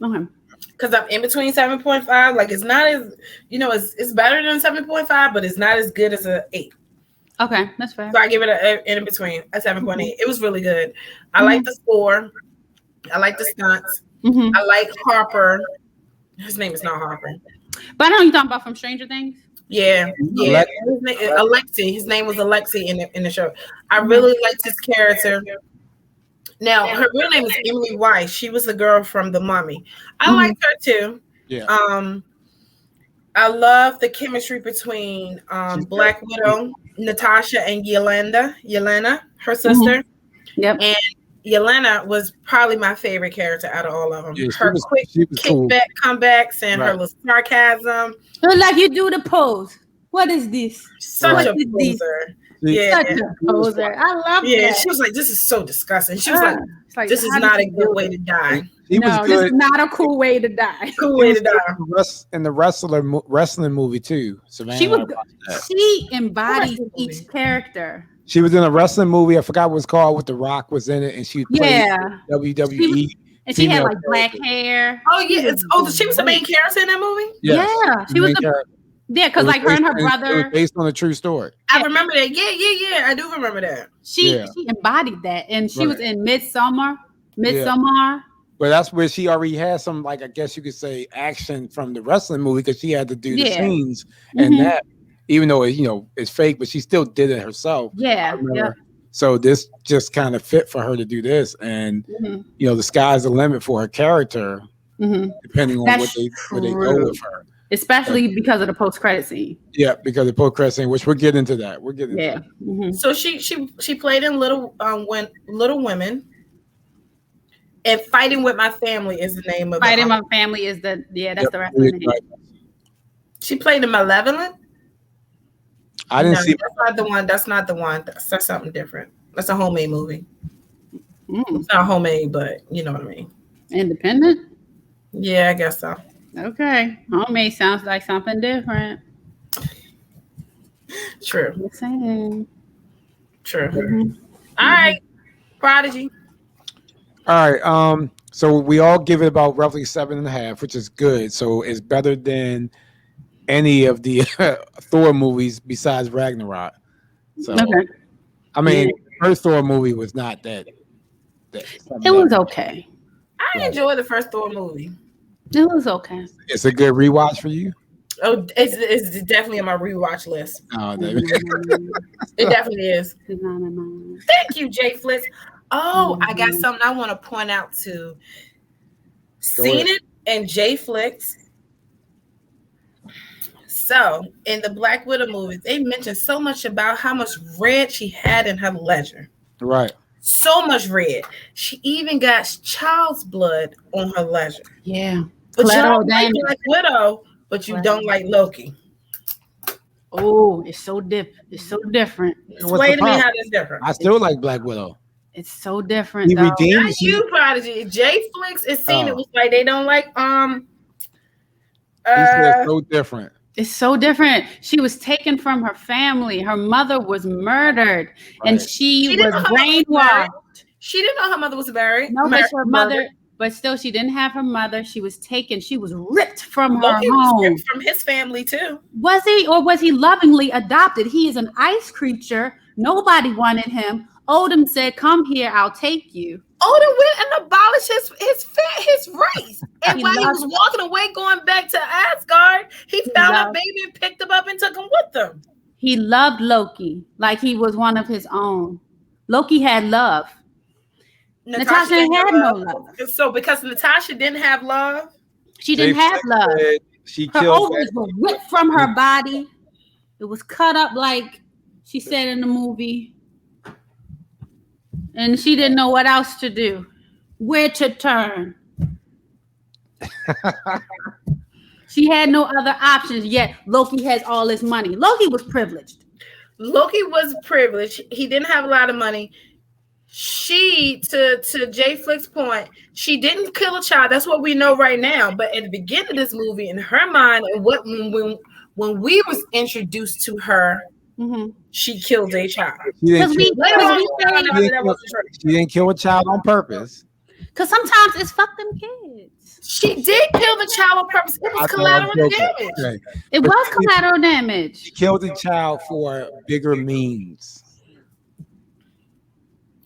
Okay. Because I'm in between 7.5. Like it's not as it's better than 7.5, but it's not as good as an 8. Okay, that's fair. So I give it a in between a 7.8. It was really good. I like the score. I like the stunts. I like Harper. His name is not Harper. But I know you're talking about from Stranger Things. Yeah. Alexi. His name was Alexi in the show. I really liked his character. Now her real name is Emily Weiss. She was the girl from The Mummy. I liked her too. Yeah. I love the chemistry between Black Widow, Natasha, and Yelena, her sister. Yep. And Yelena was probably my favorite character out of all of them. Yeah, her quick kickback comebacks and her little sarcasm. Look like you do the pose. What is this? Such a poser. Yeah, such a poser. I love that. Yeah, she was like, "This is so disgusting." She was like, "This is not a good way to die." No, this is not a cool way to die. Cool way to die. In the wrestling movie too. Savannah, she embodied each character. She was in a wrestling movie. I forgot what it's called. With The Rock was in it, and she played WWE. And she had like black hair. Oh yeah, she was the main character in that movie. Yeah, she was because like her and her brother. It was based on a true story. I remember that. Yeah. I do remember that. She embodied that, and she was in Midsommar. But that's where she already had some, like, I guess you could say, action from the wrestling movie, because she had to do the scenes and that, even though it's fake, but she still did it herself. Yeah. So this just kind of fit for her to do this, and the sky's the limit for her character, depending on where they go with her. Especially because of the post-credit scene. Yeah, because of the post-credit scene, which we'll get into that. So she played in Little Women. And Fighting with My Family is the name of it. Fighting My Family is that's the rest of it. She played in Malevolent. I didn't see. That's not the one. That's something different. That's a homemade movie. It's not homemade, but you know what I mean. Independent? Yeah, I guess so. Okay. Homemade sounds like something different. True. Just saying. True. All right. Prodigy. All right. So we all give it about roughly 7.5, which is good. So it's better than any of the Thor movies besides Ragnarok. So I mean, the first Thor movie was not that. It was okay. I enjoyed the first Thor movie. It was okay. It's a good rewatch for you. Oh, it's definitely on my rewatch list. Oh, it definitely is. Thank you, Jay Flitz. Oh, I got something I want to point out too. Seen it and Jay Flix. So in the Black Widow movies, they mentioned so much about how much red she had in her ledger. Right. So much red. She even got child's blood on her ledger. Yeah. But you don't like Black Widow, but you don't like Loki. Oh, it's so different. Explain to me how that's different. I still like Black Widow. It's so different. He redeemed. Not you, Prodigy. Jay Flix is seen it was like they don't like It's so different. It's so different. She was taken from her family. Her mother was murdered, and she was brainwashed. She didn't know her mother was married. No, but her mother. But still, she didn't have her mother. She was taken. She was ripped from her home. Was ripped from his family too. Was he, or was he lovingly adopted? He is an ice creature. Nobody wanted him. Odin said, "Come here, I'll take you." Odin went and abolished his race. And while he was walking away, going back to Asgard, he found a baby and picked him up and took him with him. He loved Loki like he was one of his own. Loki had love. Natasha had no love. So because Natasha didn't have love, she didn't have love. Her ovaries were ripped from her body. It was cut up like she said in the movie. And she didn't know what else to do, where to turn. She had no other options, yet Loki has all this money. Loki was privileged. He didn't have a lot of money. She, to Jay Flick's point, she didn't kill a child. That's what we know right now. But at the beginning of this movie, in her mind, and when we was introduced to her, she killed a child. She didn't kill a child on purpose. Because sometimes it's fuck them kids. She did kill the child on purpose. It was collateral damage. Okay. It was collateral damage. She killed the child for bigger means.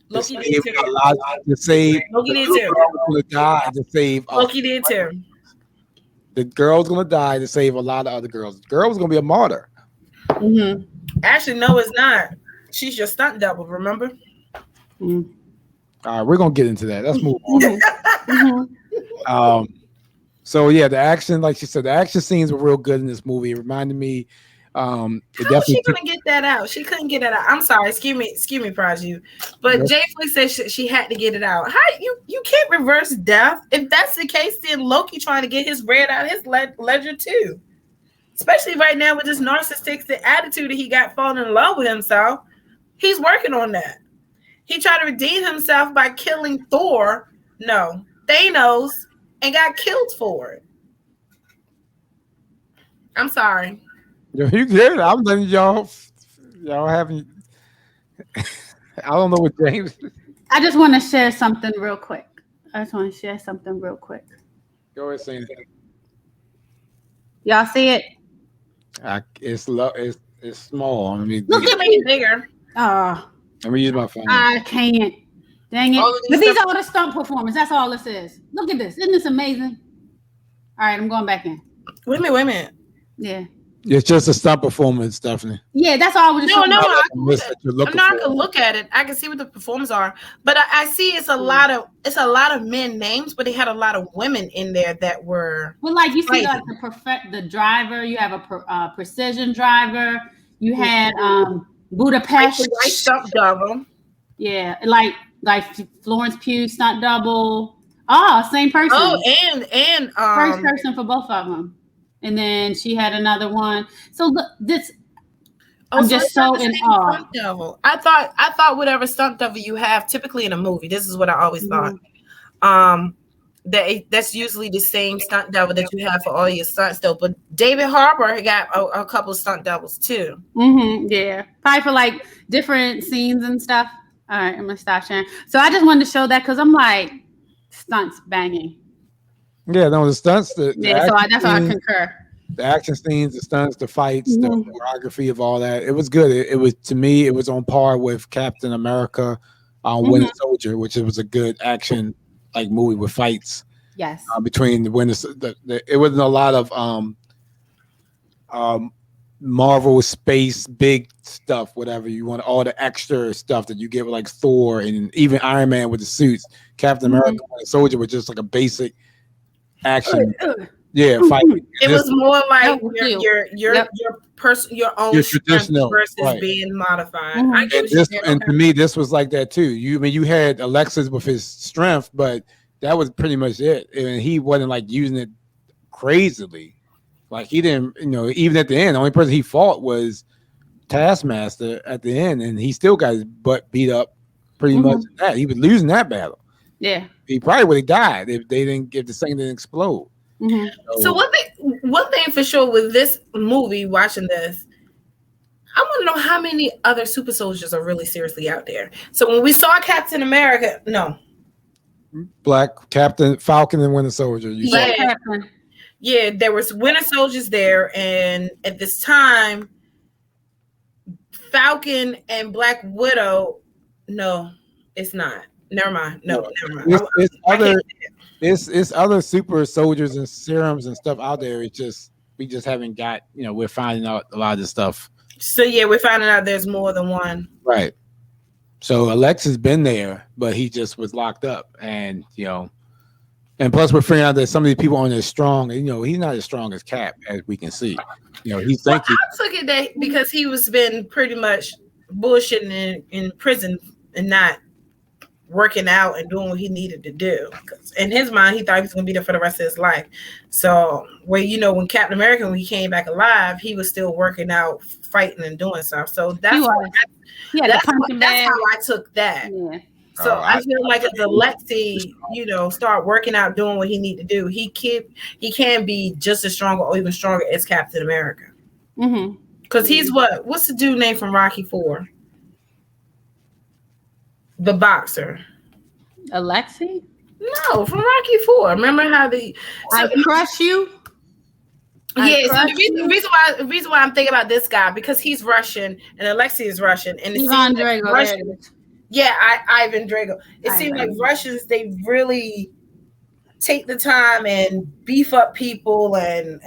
Loki did too. Loki did too. Loki did too. The girl's gonna die to save a lot of other girls. The girl was gonna be a martyr. Actually, no, it's not. She's your stunt double, remember? All right, we're gonna get into that. Let's move on. So yeah, the action, like she said, the action scenes were real good in this movie. It reminded me. How was she gonna get that out? She couldn't get it out. I'm sorry, excuse me, Prodigy. But Jay Flick said she had to get it out. How you can't reverse death? If that's the case, then Loki trying to get his bread out of his ledger too. Especially right now with this narcissistic attitude that he got falling in love with himself. He's working on that. He tried to redeem himself by killing Thor. No, Thanos, and got killed for it. I'm sorry. You did. I'm letting y'all having. I don't know what James. I just want to share something real quick. Go ahead, say anything. Y'all see it? It's small. I mean, look at me bigger. Oh, let me use my phone. I can't. Dang it! But these are all the stunt performance. That's all this is. Look at this. Isn't this amazing? All right, I'm going back in. Wait a minute. Yeah. It's just a stunt performance, Stephanie. Yeah, that's all I was just I'm not gonna look at it. I can see what the performers are, but I see it's a lot of men names, but they had a lot of women in there that were. Well, like you see, like the driver. You have a precision driver. You had Budapest white stunt double. Yeah, like Florence Pugh stunt double. Oh, same person. Oh, and first person for both of them. And then she had another one. So look, this. I'm just so in awe. I thought whatever stunt double you have, typically in a movie, this is what I always thought. That's usually the same stunt double that you have for all your stunts, though. But David Harbour got a couple of stunt doubles too. Yeah, probably for like different scenes and stuff. All right, I'm gonna stop sharing. So I just wanted to show that because I'm like stunts banging. Yeah, no, the stunts. So that's why I concur. The action scenes, the stunts, the fights, the choreography of all that. It was good. It was, to me, it was on par with Captain America, Winter Soldier, which it was a good action like movie with fights. Yes. Between the Winter, it wasn't a lot of Marvel space big stuff, whatever you want, all the extra stuff that you get with like Thor and even Iron Man with the suits. Captain America, Winter Soldier was just like a basic action. Yeah, fight. It was more like your own traditional versus being modified. And to me, this was like that too. You had Alexis with his strength, but that was pretty much it. And he wasn't like using it crazily. Like he didn't, even at the end, the only person he fought was TaskMaster at the end, and he still got his butt beat up pretty much. That he was losing that battle. Yeah, he probably would have died if they didn't get the thing didn't explode. So one thing for sure with this movie, watching this, I want to know how many other super soldiers are really seriously out there. So when we saw Captain America, Captain Falcon and Winter Soldier. Yeah, there was Winter Soldiers there, and at this time, Falcon and Black Widow. No, it's not. Never mind. Never mind. It's other super soldiers and serums and stuff out there. It's just we just haven't got. We're finding out a lot of this stuff. So yeah, we're finding out there's more than one. Right. So Alexa's been there, but he just was locked up, and and plus we're figuring out that some of these people aren't as strong. He's not as strong as Cap, as we can see. He's thinking. I took it that because he was been pretty much bullshitting in prison and not working out and doing what he needed to do. In his mind, he thought he was going to be there for the rest of his life. So, when Captain America, when he came back alive, he was still working out, fighting and doing stuff. So that's how I took that. Yeah. So I feel like if Alexei, start working out, doing what he need to do, he can be just as strong or even stronger as Captain America. Because he's what's the dude name from Rocky IV? The boxer. Alexei? No, from Rocky IV. Remember how I crush you? Yeah, so the reason why I'm thinking about this guy, because he's Russian and Alexei is Russian. And Ivan Drago. Ivan Drago. It seems like Russians, they really take the time and beef up people and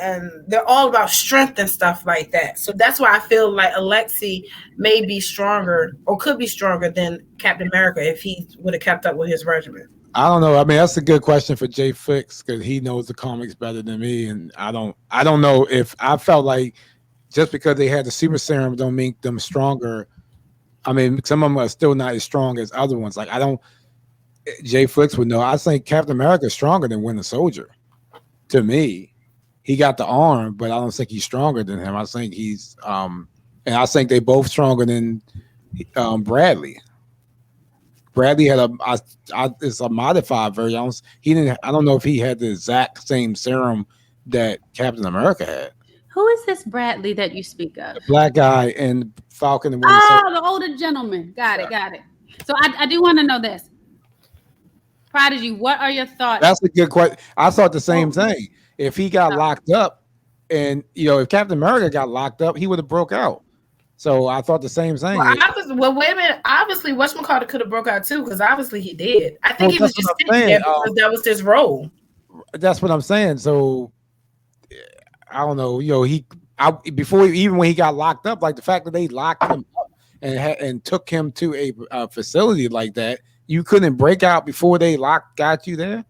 they're all about strength and stuff like that. So that's why I feel like Alexei may be stronger or could be stronger than Captain America if he would have kept up with his regiment. I don't know. I mean, that's a good question for Jay Fix because he knows the comics better than me, and I don't. I don't know if I felt like just because they had the super serum don't make them stronger. I mean, some of them are still not as strong as other ones. Like I don't. Jay Fix would know. I think Captain America is stronger than Winter Soldier. To me, he got the arm, but I don't think he's stronger than him. I think he's and I think they both stronger than Bradley. Bradley had it's a modified version. He didn't. I don't know if he had the exact same serum that Captain America had. Who is this Bradley that you speak of? The black guy and Falcon and Winter Soldier. The older gentleman. Got it. So I do want to know this. Prodigy, what are your thoughts? That's a good question. I thought the same thing. If he got locked up, and if Captain America got locked up, he would have broke out. So I thought the same thing. Well, wait a minute. Obviously, whatchamacallit could have broke out too, because obviously he did. I think he was just sitting there because that was his role. That's what I'm saying. So I don't know. Even when he got locked up, like the fact that they locked him up and took him to a facility like that, you couldn't break out before they got you there.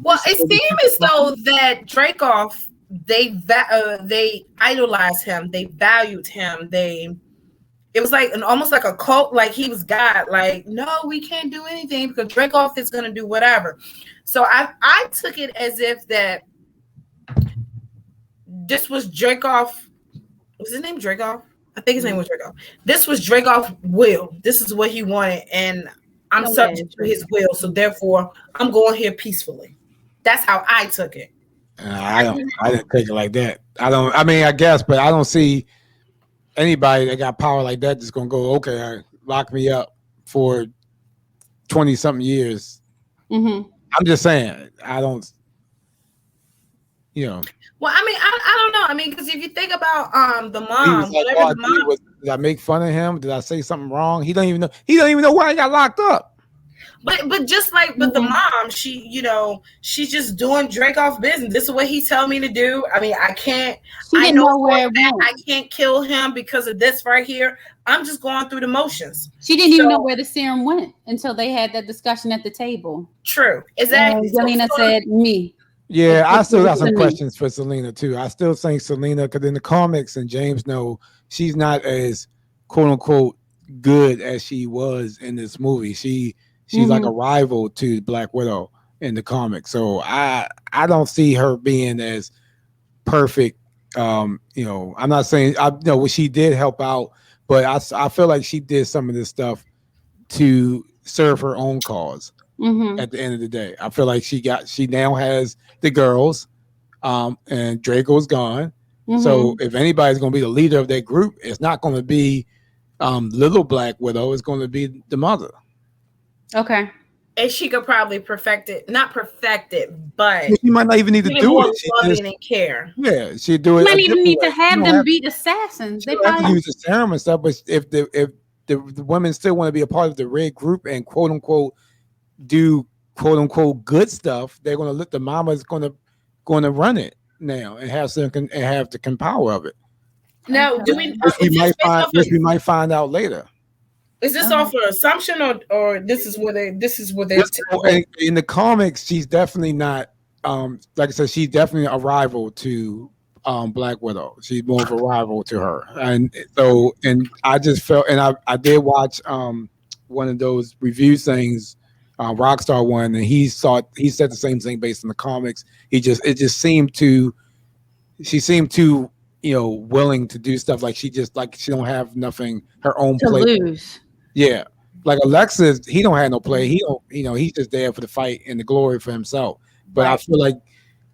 Well, it seemed as though that Dreykov, they idolized him, they valued him, it was like almost like a cult, like he was God. Like, no, we can't do anything because Dreykov is going to do whatever. So I took it as if that this was Dreykov. Was his name Dreykov? I think his name was Dreykov. This was Dreykov's will. This is what he wanted, and I'm subject to his will, so therefore I'm going here peacefully. That's how I took it. I didn't take it like that. I mean, I guess, but I don't see anybody that got power like that just gonna go, okay, lock me up for 20-something years. Mm-hmm. I'm just saying, I don't. Well, I mean, I don't know. I mean, because if you think about the mom, did I make fun of him? Did I say something wrong? He don't even know. He don't even know why he got locked up. But just like with the mom, she's just doing Dreykov business. This is what he tell me to do. I mean, I can't. I know where I can't kill him because of this right here. I'm just going through the motions. She didn't even know where the serum went until they had that discussion at the table. True, exactly. Zelina said, "Me." Yeah, I still got some questions for Selena too. I still think Selena, because in the comics, and James know, she's not as quote unquote good as she was in this movie. She's like a rival to Black Widow in the comics. So I don't see her being as perfect. I'm not saying she did help out, but I feel like she did some of this stuff to serve her own cause. At the end of the day, I feel like she now has the girls, and Draco's gone. So if anybody's going to be the leader of that group, it's not going to be little Black Widow. It's going to be the mother. Okay. And she could probably not perfect it, but she might not even need to do it. She loving and care. Yeah, she'd do it. You might even need to have them beat assassins. They have to use the serum and stuff, but if the women still want to be a part of the red group and quote unquote do quote unquote good stuff, they're going to let the mama's going to run it now and have the power of it. Now, which we might find out later. Is this all for assumption or this is where they in the comics? She's definitely not. Like I said, she's definitely a rival to Black Widow. She's more of a rival to her, and I just felt, and I did watch one of those review things. Rockstar one, and he said the same thing based on the comics. She seemed too willing to do stuff like she don't have nothing her own to play. Lose. Yeah, like Alexis, he don't have no play. He don't, he's just there for the fight and the glory for himself. But right. I feel like,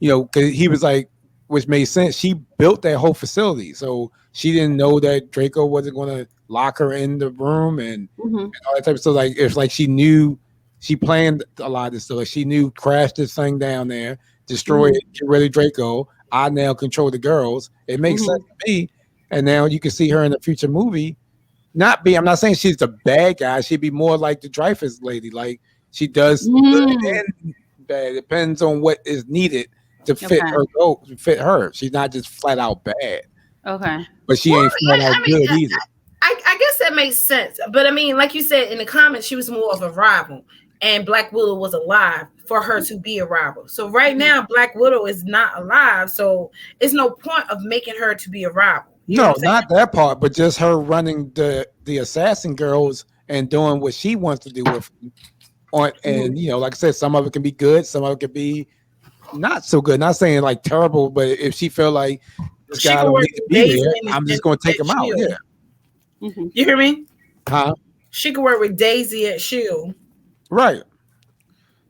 because he was like, which made sense. She built that whole facility, so she didn't know that Draco wasn't going to lock her in the room and all that type of stuff. Like it's like she knew. She planned a lot of this stuff. Like she knew, crash this thing down there, destroy it, get rid of Draco. I now control the girls. It makes sense to me. And now you can see her in the future movie. I'm not saying she's the bad guy. She'd be more like the Dreyfus lady. Like she does good and bad. It depends on what is needed to fit her. She's not just flat out bad. Okay. But she ain't flat out good either. I guess that makes sense. But I mean, like you said, in the comments, she was more of a rival. and Black Widow was alive for her to be a rival. So right now, Black Widow is not alive, so it's no point of making her to be a rival. No, not that part, but just her running the assassin girls and doing what she wants to do with them. And like I said, some of it can be good, some of it can be not so good. Not saying like terrible, but if she felt like this guy don't need to be there, I'm just going to take him out. Yeah. You hear me? Huh? She could work with Daisy at Shield. Right.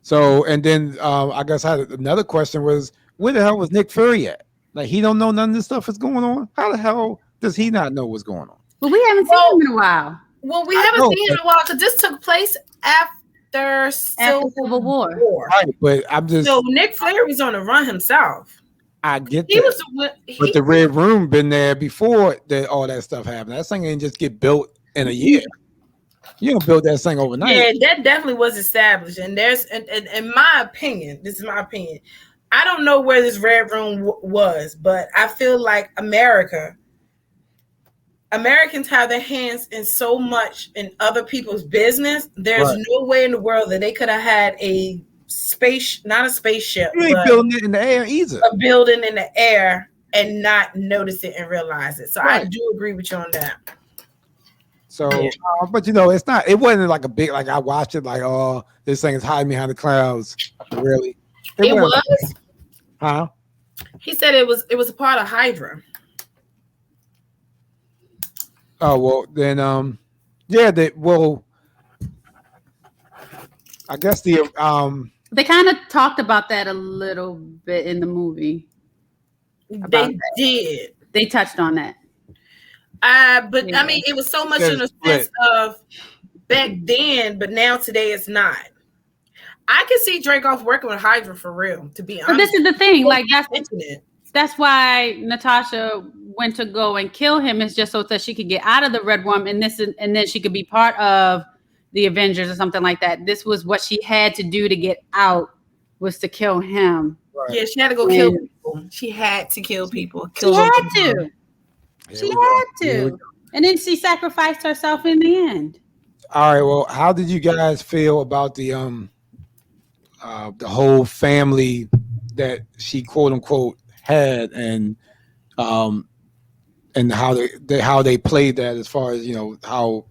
So, and then I guess another question was, where the hell was Nick Fury at? Like, he don't know none of this stuff is going on. How the hell does he not know what's going on? Well, we haven't seen him in a while. Well, we haven't seen him in a while because this took place after Civil War. Right, but I'm just... So Nick Fury was on the run himself. I get that. But the Red Room been there before all that stuff happened. That thing ain't just get built in a year. You don't build that thing overnight. Yeah, that definitely was established. And there's, in my opinion, this is my opinion. I don't know where this Red Room was, but I feel like Americans have their hands in so much in other people's business. There's no way in the world that they could have had a not a spaceship. You ain't building it in the air either. A building in the air and not notice it and realize it. So I do agree with you on that. So, but it's not. It wasn't like a big. Like I watched it. Like, oh, this thing is hiding behind the clouds. Really? It was. Huh? He said it was a part of Hydra. Oh well, then I guess they kind of talked about that a little bit in the movie. They did. They touched on that. But I mean, it was so much in the sense of back then, but now today it's not. I can see Dracoff working with Hydra for real, to be honest. But this is the thing, like that's why Natasha went to go and kill him, is just so that she could get out of the Red Room and then she could be part of the Avengers or something like that. This was what she had to do to get out, was to kill him. Right. Yeah, she had to go kill people. She had to kill people. She had to. And then she sacrificed herself in the end. All right. Well, how did you guys feel about the whole family that she quote unquote had, and how they played that, as far as how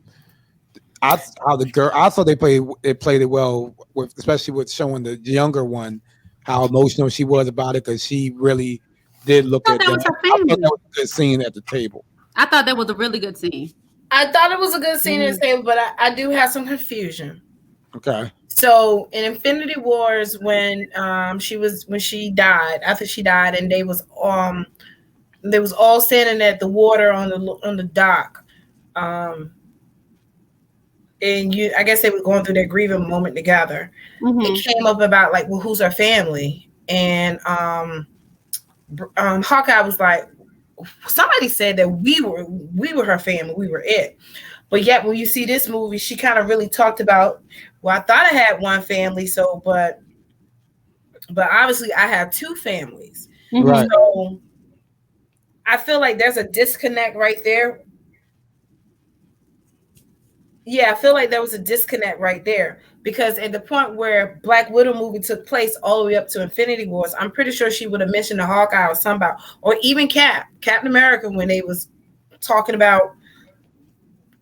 the girl, I thought they played it well, with, especially with showing the younger one how emotional she was about it, because she really did look at them. I thought that was a good scene at the table. I thought that was a really good scene. I thought it was a good scene at the table, but I do have some confusion. Okay. So in Infinity Wars, when she died, after she died, and they was all standing at the water on the dock, and I guess they were going through their grieving moment together. It came up about like, well, who's her family? And Hawkeye was like, somebody said that we were her family, we were it. But yet when you see this movie, she kind of really talked about, well, I thought I had one family, so but obviously I have two families. Right. So I feel like there's a disconnect right there. Yeah, I feel like there was a disconnect right there, because at the point where Black Widow movie took place all the way up to Infinity Wars, I'm pretty sure she would have mentioned the Hawkeye or somebody, or even Captain America, when they was talking about,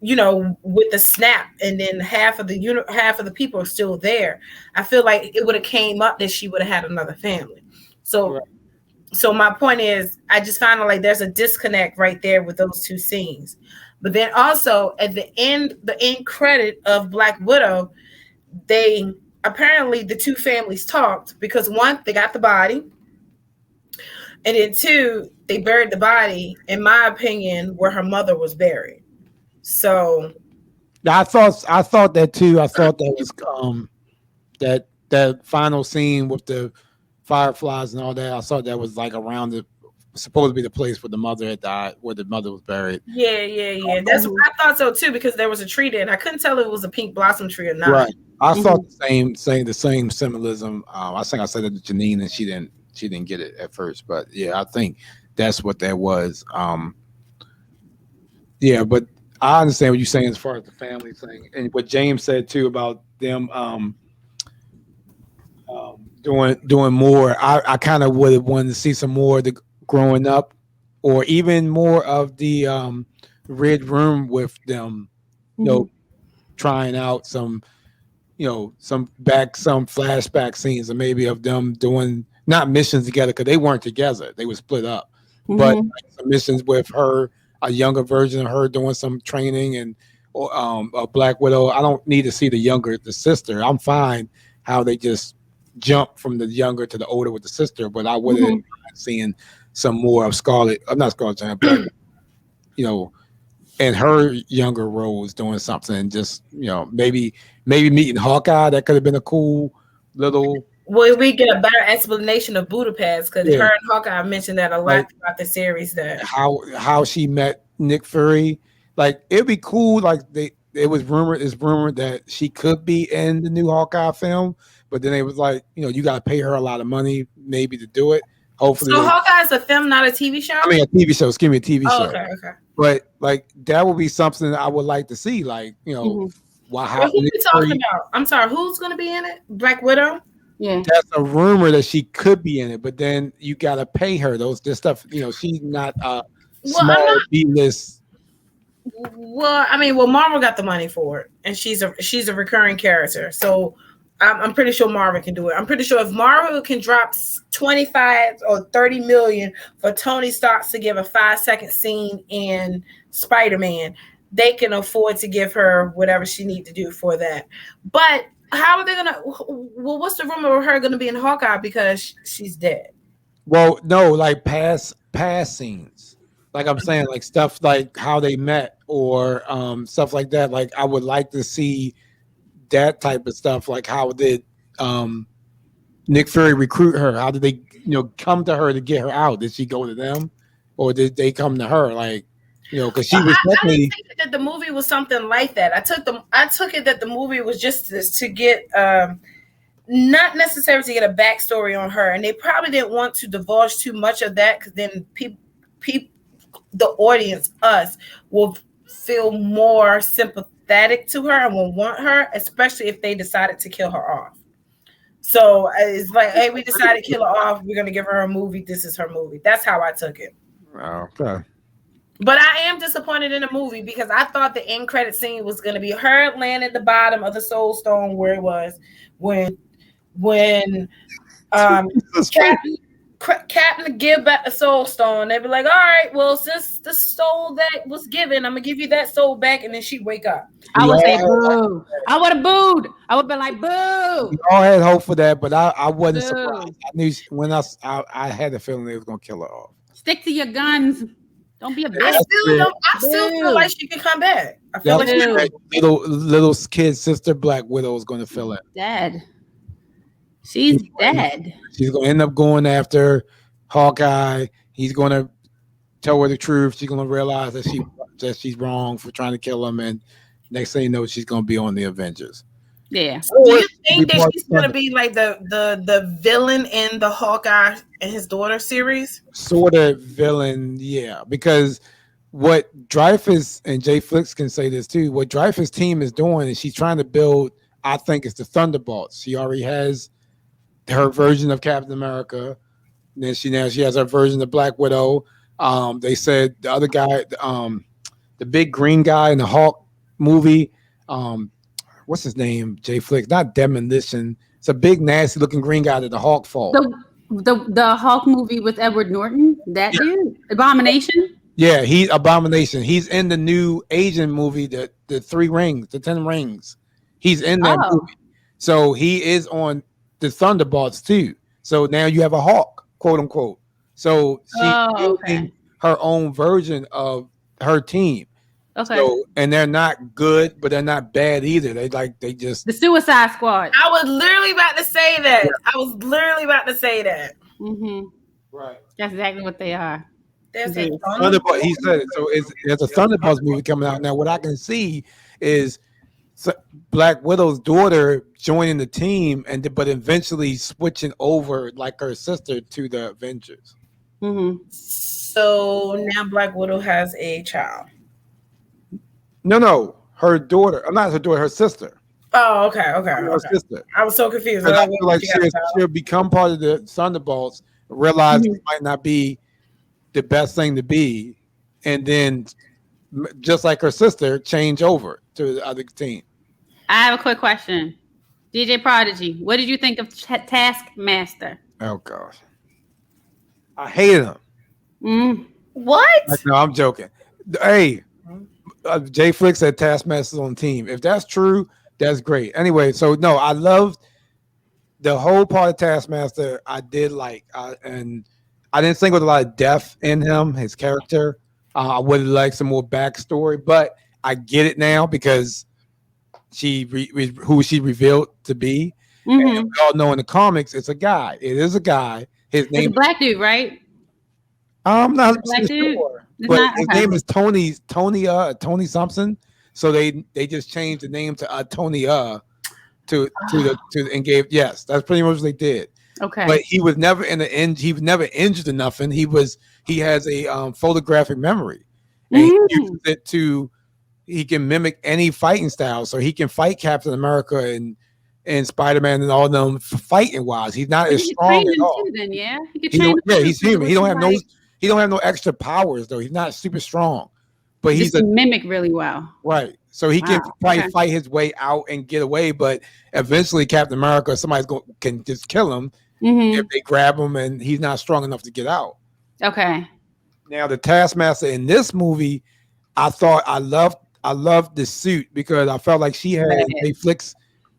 with the snap, and then half of the people are still there. I feel like it would have came up that she would have had another family. So my point is, I just found like there's a disconnect right there with those two scenes. But then also at the end credit of Black Widow, apparently the two families talked, because one, they got the body, and then two, they buried the body, in my opinion, where her mother was buried. So I thought that too. I thought that was that final scene with the fireflies and all that. I thought that was like around supposed to be the place where the mother had died, where the mother was buried. Yeah. That's what I thought so too, because there was a tree there, and I couldn't tell if it was a pink blossom tree or not. Right. I thought the same symbolism. I think I said it to Janine, and she didn't get it at first, but yeah, I think that's what that was. Yeah, but I understand what you're saying as far as the family thing, and what James said too about them doing more. I kind of would have wanted to see some more of the growing up, or even more of the Red Room with them, trying out some, some flashback scenes, or maybe of them doing not missions together because they weren't together; they were split up. But like, some missions with her, a younger version of her doing some training, and a Black Widow. I don't need to see the sister. I'm fine how they just jump from the younger to the older with the sister, but I would have seen some more of Scarlet. I'm not Scarlet Johansson, Black, and her younger roles doing something. Just maybe meeting Hawkeye. That could have been a cool little. Well, we get a better explanation of Budapest because her and Hawkeye mentioned that a lot throughout the series. That how she met Nick Fury. Like it'd be cool. Like it's rumored that she could be in the new Hawkeye film, but then it was like, you got to pay her a lot of money maybe to do it. Hopefully, so Hawkeye's a film, not a TV show. I mean, a TV show. Excuse me, a TV show. Okay. But like that would be something I would like to see. Like who you talking about? I'm sorry, who's going to be in it? Black Widow. Yeah, that's a rumor that she could be in it, but then you got to pay her this stuff. She's not small B-list. Well, I mean, Marvel got the money for it, and she's a recurring character, so I'm pretty sure Marvel can do it. I'm pretty sure if Marvel can drop 25 or 30 million for Tony Stark to give a 5-second scene in Spider-Man, they can afford to give her whatever she needs to do for that. But how are they gonna? Well, what's the rumor of her gonna be in Hawkeye because she's dead? Well, no, like past scenes. Like I'm saying, like stuff like how they met or stuff like that. Like I would like to see that type of stuff. Like how did Nick Fury recruit her? How did they come to her to get her out? Did she go to them, or did they come to her? Like because she was definitely. I didn't think that the movie was something like that. I took it that the movie was just to get not necessarily to get a backstory on her, and they probably didn't want to divulge too much of that because then people. The audience, us, will feel more sympathetic to her and will want her, especially if they decided to kill her off. So it's like, hey, we decided to kill her off. We're going to give her a movie. This is her movie. That's how I took it. Okay. But I am disappointed in the movie because I thought the end credit scene was going to be her laying at the bottom of the Soul Stone where it was when Captain give back the Soul Stone. They'd be like, all right, well, since the soul that was given, I'm gonna give you that soul back, and then she'd wake up. I would say boo. I would have booed. I would have been like, boo. We all had hope for that, but I wasn't surprised. I knew when I had the feeling they was gonna kill her off. Stick to your guns. Don't be a bitch. I still feel like she can come back. I feel like little kid sister Black Widow is gonna fill it. Dead. She's dead. She's going to end up going after Hawkeye. He's going to tell her the truth. She's going to realize that she's wrong for trying to kill him. And next thing you know, she's going to be on the Avengers. Yeah. So do you think that she's going to be like the villain in the Hawkeye and his daughter series? Sort of villain, yeah. Because what Dreyfus and Jay Flicks can say this too. What Dreyfus' team is doing is she's trying to build. I think it's the Thunderbolts. She already has her version of Captain America. And then she has her version of Black Widow. They said the other guy, the big green guy in the Hulk movie, what's his name? Jay Flicks, not Demolition. It's a big, nasty looking green guy that the Hulk fought. The Hulk movie with Edward Norton, that dude, Abomination. Yeah, Abomination. He's in the new Asian movie, the 10 Rings. He's in that movie. So he is on the Thunderbolts too. So now you have a Hawk, quote unquote. So she's building her own version of her team. Okay. So, and they're not good, but they're not bad either. They just the Suicide Squad. I was literally about to say that. Yeah. Mm-hmm. Right. That's exactly what they are. There's a Thunderbolt. He said it. So there's a Thunderbolts movie coming out now. What I can see is Black Widow's daughter joining the team, but eventually switching over like her sister to the Avengers. Mm-hmm. So now Black Widow has a child. No, her daughter. I'm not her daughter. Her sister. Oh, okay. Her sister. She's joining the team. Okay. So Oh, okay. Her sister. I was so confused. I feel like she'll become part of the Thunderbolts, realize it might not be the best thing to be, and then just like her sister, change over to the other team. I have a quick question. DJ Prodigy, what did you think of Taskmaster? Oh gosh, I hated him. What? No, I'm joking. Hey, Jay Flick said Taskmaster's on the team. If that's true, that's great. Anyway, so no, I loved the whole part of Taskmaster. I did like, and I didn't think with a lot of depth in him, his character. I would like some more backstory, but I get it now because who she revealed to be. And we all know in the comics, it's a guy. It is a guy. His name is a black dude, right? I'm not sure, but his name is Tony something. So they just changed the name to Tony to and gave that's pretty much what they did. Okay, but he was never he was never injured or nothing. He has a photographic memory, and he uses it he can mimic any fighting style, so he can fight Captain America and Spider-Man and all of them fighting wise. He's not as strong at all. Too, then, he's human. He don't have no extra powers though. He's not super strong, but he's a mimic really well. Right. So he can probably fight his way out and get away, but eventually Captain America, can just kill him if they grab him, and he's not strong enough to get out. Okay. Now the Taskmaster in this movie, I loved the suit because I felt like she had Netflix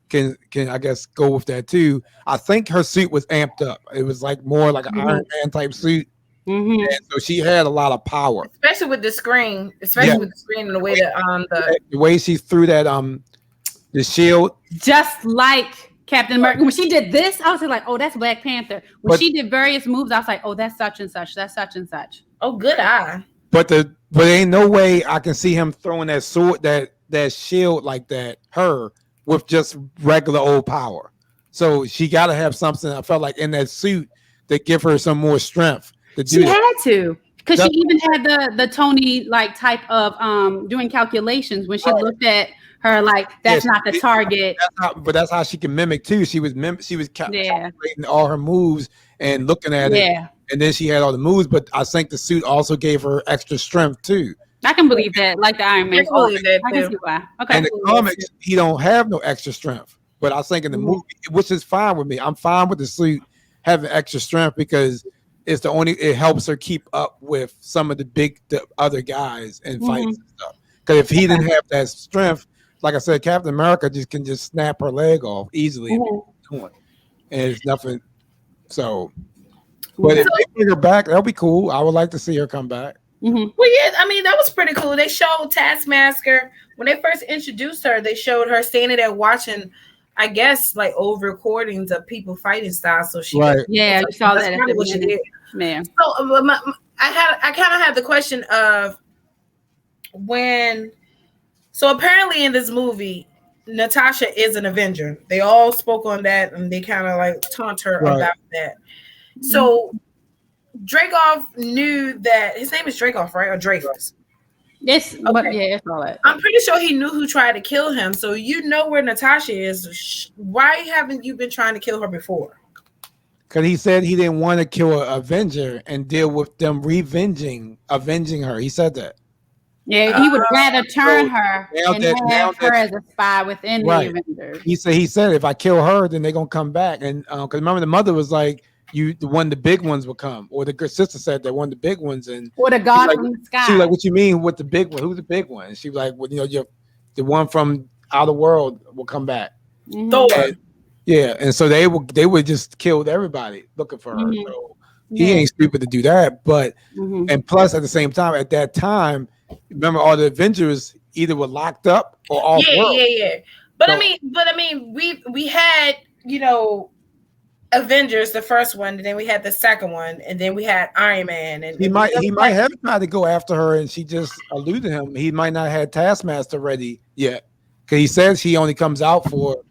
can I guess go with that too. I think her suit was amped up. It was like more like an Iron Man type suit. And so she had a lot of power, especially with the screen, and the way that the way she threw that the shield, just like Captain America. When she did this, I was like, oh, that's Black Panther. When she did various moves, I was like, oh, that's such and such. That's such and such. Oh, good eye. But ain't no way I can see him throwing that sword, that shield like that, her with just regular old power. So she got to have something. I felt like in that suit that give her some more strength. She had to, because she even had the Tony like type of doing calculations when she looked at her like that's not the target. But that's how she can mimic too. She was calculating all her moves and looking at it, and then she had all the moves. But I think the suit also gave her extra strength too. I can believe that, like the Iron Man. I can see why. Okay. In the comics, he don't have no extra strength, but I think in the movie, which is fine with me. I'm fine with the suit having extra strength because it helps her keep up with some of the other guys and fights and stuff. Because if he didn't have that strength, like I said, Captain America can just snap her leg off easily, and it's nothing. So, but if they bring her back, that'll be cool. I would like to see her come back. Well, yeah, I mean that was pretty cool. They showed Taskmaster when they first introduced her. They showed her standing there watching, I guess, like old recordings of people fighting style. So she, you saw that. What she did. Man. So I kind of had the question of when. So apparently in this movie, Natasha is an Avenger. They all spoke on that, and they kind of like taunt her about that. So Dracoff knew that his name is Dracoff, right? Or Dreyfus? Yes, it's all that. I'm pretty sure he knew who tried to kill him. So you know where Natasha is. Why haven't you been trying to kill her before? Because he said he didn't want to kill an Avenger and deal with them avenging her. He said that. Yeah, he would rather turn her and have her as a spy within the Avengers. He said if I kill her, then they're gonna come back. And because remember the mother was like, the big ones will come, or the sister said that one of the big ones, and or the god from the sky. She was like, what you mean with the big one? Who's the big one? And she was like, well, the one from outer world will come back. And so they would just kill everybody looking for her. So he ain't stupid to do that. But and plus at the same time, at that time, remember all the Avengers either were locked up or off world. But so, I mean, we had Avengers, the first one, and then we had the second one, and then we had Iron Man. And he might have tried to go after her, and she just eluded him. He might not have Taskmaster ready yet, because he says he only comes out for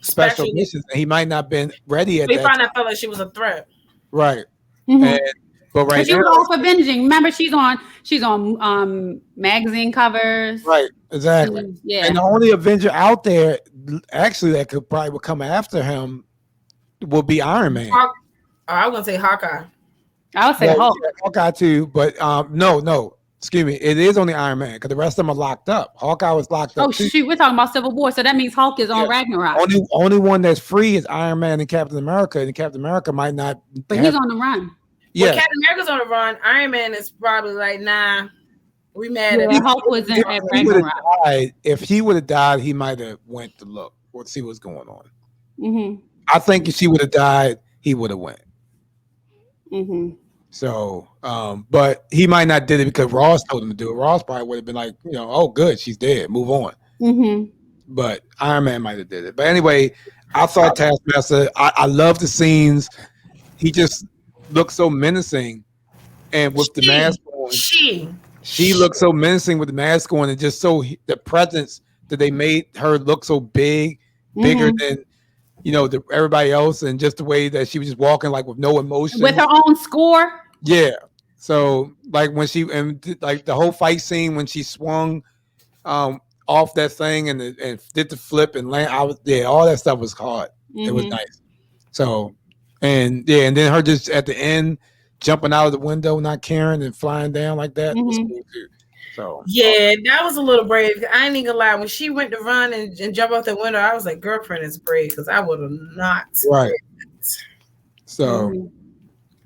special missions, and he might not been ready at that. We found out felt like she was a threat, right? And But right she now, was all for binging. Remember, she's on magazine covers. right, exactly. Yeah. And the only Avenger out there, actually, that could probably come after him, will be Iron Man. I was gonna say Hawkeye. I would say Hulk. Yeah, Hawkeye too, but no. Excuse me. It is only Iron Man because the rest of them are locked up. Hawkeye was locked up. Oh shoot, we're talking about Civil War, so that means Hulk is on Ragnarok. Only one that's free is Iron Man and Captain America, and Captain America might not. But he's on the run. Yeah, well, Captain America's on the run. Iron Man is probably like, nah, we mad at him. Hulk was in at Ragnarok. If he would have died, he might have went to look or see what's going on. Mm-hmm. I think if she would have died, he would have went. Mm-hmm. So, but he might not did it because Ross told him to do it. Ross probably would have been like, oh, good, she's dead, move on. Mm-hmm. But Iron Man might have did it. But anyway, I thought TaskMaster. I love the scenes. He just looked so menacing, and with the mask on, she looked so menacing with the mask on, and just so the presence that they made her look so bigger than. Everybody else, and just the way that she was just walking, like with no emotion, with her own score. Yeah. So, like when like the whole fight scene when she swung off that thing and did the flip and land, all that stuff was hard. Mm-hmm. It was nice. So, and then her just at the end jumping out of the window, not caring, and flying down like that was cool too. So yeah, that was a little brave. I ain't even gonna lie. When she went to run and jump out the window, I was like, "Girlfriend is brave," because I would have not. Right. So,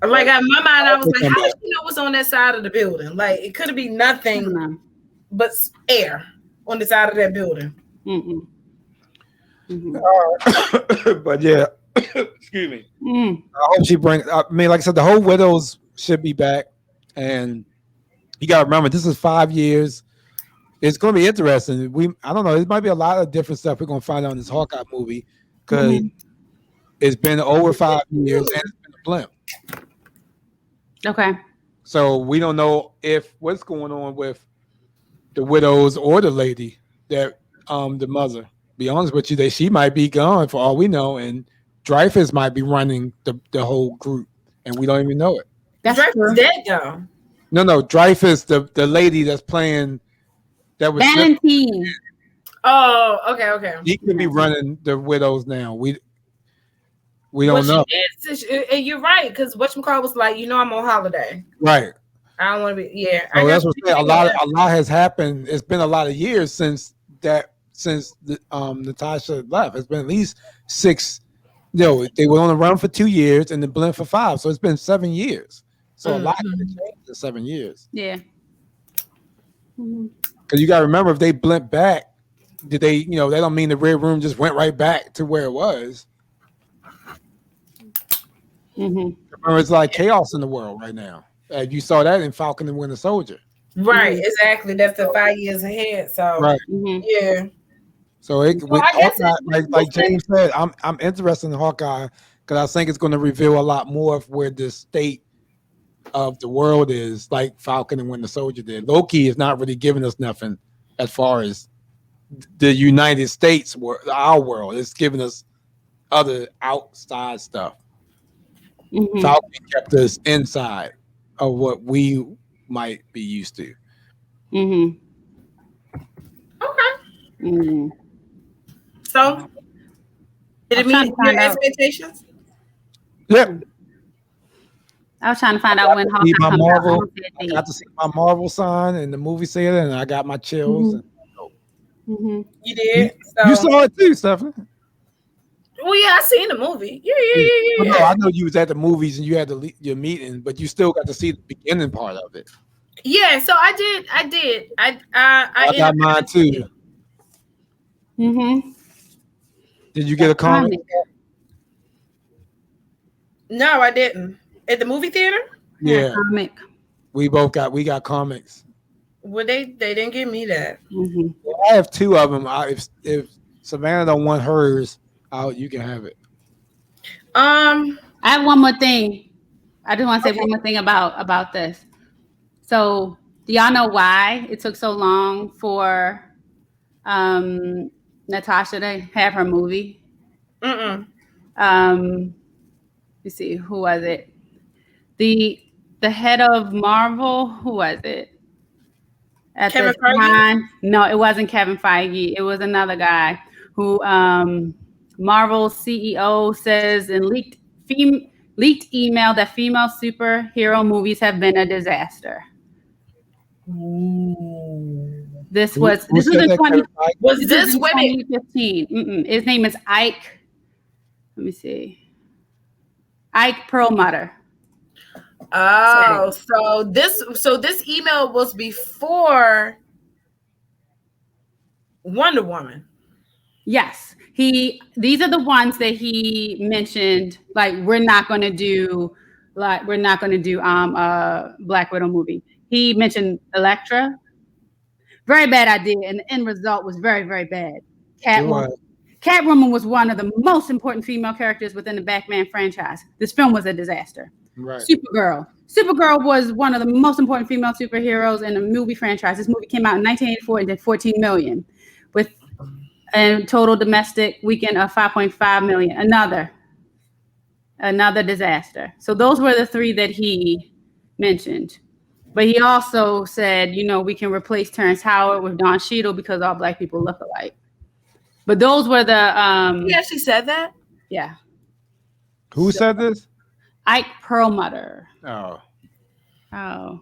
like in my mind, I was like, "How did she know what's on that side of the building? Like, it could have been nothing but air on the side of that building." But yeah, excuse me. I hope she brings. I mean, like I said, the whole widows should be back, and. You gotta remember, this is 5 years. It's gonna be interesting. I don't know. There might be a lot of different stuff we're gonna find out in this Hawkeye movie because it's been over 5 years and it's been a blimp. Okay. So we don't know what's going on with the widows or the lady that the mother. Be honest with you, she might be gone for all we know, and Dreyfus might be running the whole group, and we don't even know it. That's Dreyfus dead though. No, Dreyfus, the lady that's playing that was Valentine. Oh, okay. He could be running the widows now. We don't know. You're right, because whatchamacallit was like, I'm on holiday. Right. I don't want to be. Yeah. So that's what I'm saying. A lot has happened. It's been a lot of years since Natasha left. It's been at least 6. They were on the run for 2 years and then blimp for 5. So it's been 7 years. So a lot has changed in 7 years. Yeah. Because you got to remember, if they blimp back, did they? They don't mean the Red Room just went right back to where it was. Remember, it's like chaos in the world right now. You saw that in Falcon and Winter Soldier. Right. Exactly. That's the 5 years ahead. So right. Yeah. So like James said, I'm interested in Hawkeye because I think it's going to reveal a lot more of where the state of the world is, like Falcon and Winter Soldier did. Loki is not really giving us nothing as far as the United States, our world. It's giving us other outside stuff. Falcon kept us inside of what we might be used to. Okay. So, did it meet your expectations? Yeah. I was trying to find out when Hawkeye comes out. I got to see my Marvel sign in the movie theater, and I got my chills. You did? You saw it too, Stephanie. Well, yeah, I seen the movie. Yeah. No, I know you was at the movies and you had your meeting, but you still got to see the beginning part of it. Yeah, so I did. I got mine too. Did you get a comic? No, I didn't. At the movie theater? Yeah. Comic. We got comics. Well, they didn't give me that. Well, I have 2 of them. If Savannah don't want hers out, you can have it. I have one more thing. I just want to say one more thing about this. So, do y'all know why it took so long for Natasha to have her movie? Let's see, who was it? The the head of Marvel. Who was it? At Kevin the Feige? time, no, it wasn't Kevin Feige. It was another guy who Marvel CEO says in leaked email that female superhero movies have been a disaster. Ooh. This was in 2015. His name is Ike. Let me see. Ike Perlmutter. Oh, so this email was before Wonder Woman. Yes. These are the ones that he mentioned, like we're not going to do a Black Widow movie. He mentioned Elektra. Very bad idea, and the end result was very, very bad. Catwoman was one of the most important female characters within the Batman franchise. This film was a disaster. Right. Supergirl was one of the most important female superheroes in the movie franchise. This movie came out in 1984 and did 14 million, with a total domestic weekend of 5.5 million. Another disaster. So those were the three that he mentioned. But he also said, we can replace Terrence Howard with Don Cheadle because all Black people look alike. But those were the He actually said that? Yeah. Who said this? Ike Perlmutter. Oh. I'll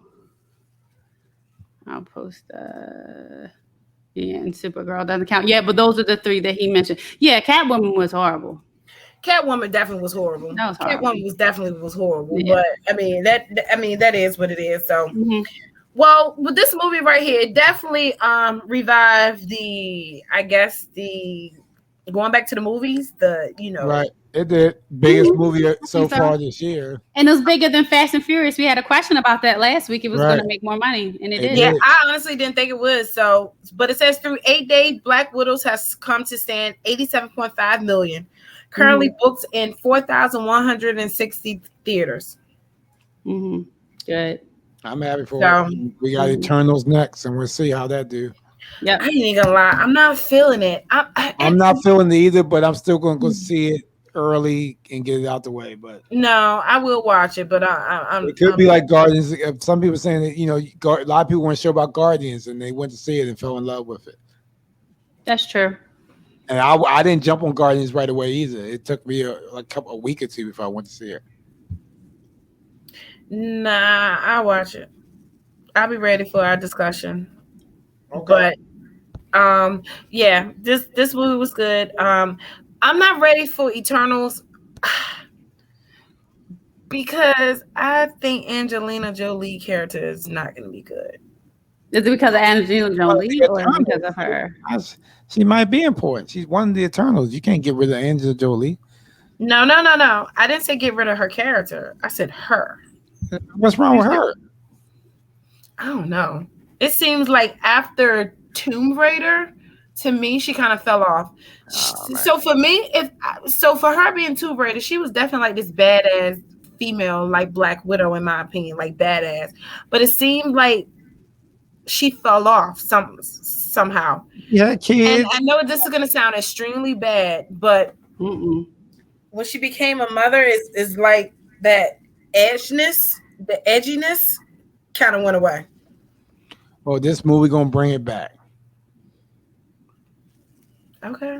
post and Supergirl doesn't count. Yeah, but those are the three that he mentioned. Yeah, Catwoman was horrible. Catwoman definitely was horrible. Catwoman was horrible. Yeah. But that is what it is. So well, with this movie right here, it definitely revived the going back to the movies, Right. It did. Biggest movie so far this year. And it was bigger than Fast and Furious. We had a question about that last week. It was going to make more money, and it did. Yeah, I honestly didn't think it would. So, but it says through 8 days, Black Widows has come to stand 87.5 million. Currently booked in 4,160 theaters. Good. I'm happy for it. We got Eternals next, and we'll see how that do. Yeah, I ain't even gonna lie. I'm not feeling it. I'm not feeling it either, but I'm still gonna go see it early and get it out the way. But no, I will watch it. But it could be like Guardians. Some people saying that a lot of people weren't sure about Guardians, and they went to see it and fell in love with it. That's true. And I didn't jump on Guardians right away either. It took me a week or two before I went to see it. Nah, I'll watch it. I'll be ready for our discussion. Okay. But this movie was good. I'm not ready for Eternals because I think Angelina Jolie character is not going to be good. Is it because of Angelina Jolie or because of her? She might be important. She's one of the Eternals. You can't get rid of Angelina Jolie. No. I didn't say get rid of her character. I said her. What's wrong with her? I don't know. It seems like after Tomb Raider, to me, she kind of fell off. So for me, for her being Tomb Raider, she was definitely like this badass female, like Black Widow, in my opinion, like badass. But it seemed like she fell off somehow. Yeah, kids. And I know this is gonna sound extremely bad, but when she became a mother, is like that edginess kind of went away. Oh, this movie gonna bring it back. Okay.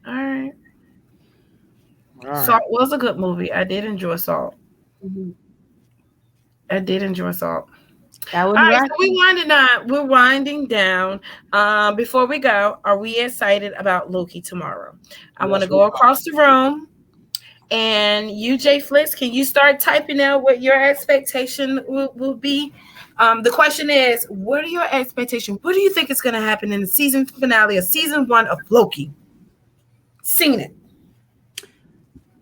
All right. Salt was a good movie. I did enjoy Salt. I did enjoy Salt. All right, so we're winding down. Before we go, are we excited about Loki tomorrow? I want to go across the room. And you, J Flicks, can you start typing out what your expectation will be? The question is, what are your expectations? What do you think is going to happen in the season finale of season 1 of Loki? Sing it.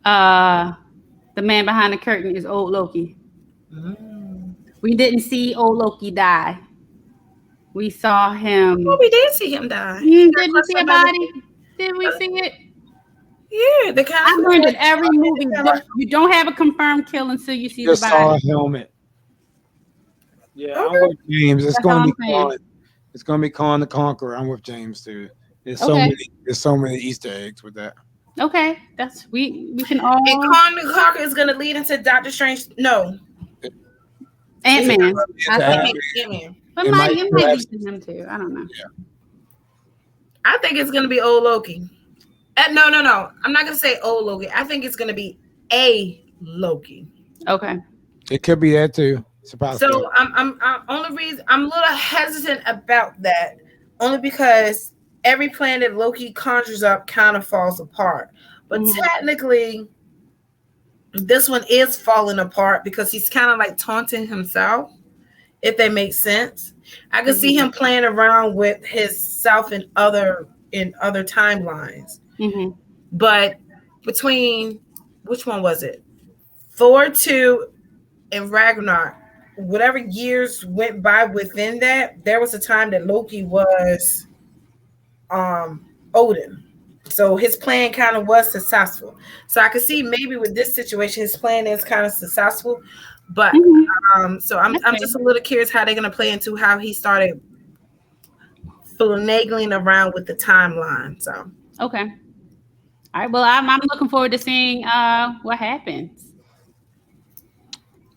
The man behind the curtain is old Loki. We didn't see old Loki die. We saw him. Well, we did see him die. Didn't we see a body? Did we see it? Yeah, I learned in every movie you don't have a confirmed kill until you see the body. Saw a helmet. Yeah, I'm with James. It's going to be Khan the Conqueror. I'm with James too. There's so many Easter eggs with that. Okay, that's we can all. And Kong the Conqueror is going to lead into Doctor Strange. No, Ant-Man. Ant-Man. But it might lead to him too. I don't know. Yeah. I think it's going to be old Loki. No. I'm not going to say old Loki. I think it's going to be a Loki. Okay. It could be that too. So I'm only reason I'm a little hesitant about that, only because every plan that Loki conjures up kind of falls apart. But technically, this one is falling apart because he's kind of like taunting himself, if that makes sense. I can see him playing around with his self in other timelines. But between, which one was it? Thor 2 and Ragnarok, whatever years went by within that, there was a time that Loki was Odin. So his plan kind of was successful. So I could see maybe with this situation, his plan is kind of successful. But so I'm just a little curious how they're going to play into how he started finagling around with the timeline. So okay. All right. Well, I'm looking forward to seeing what happens.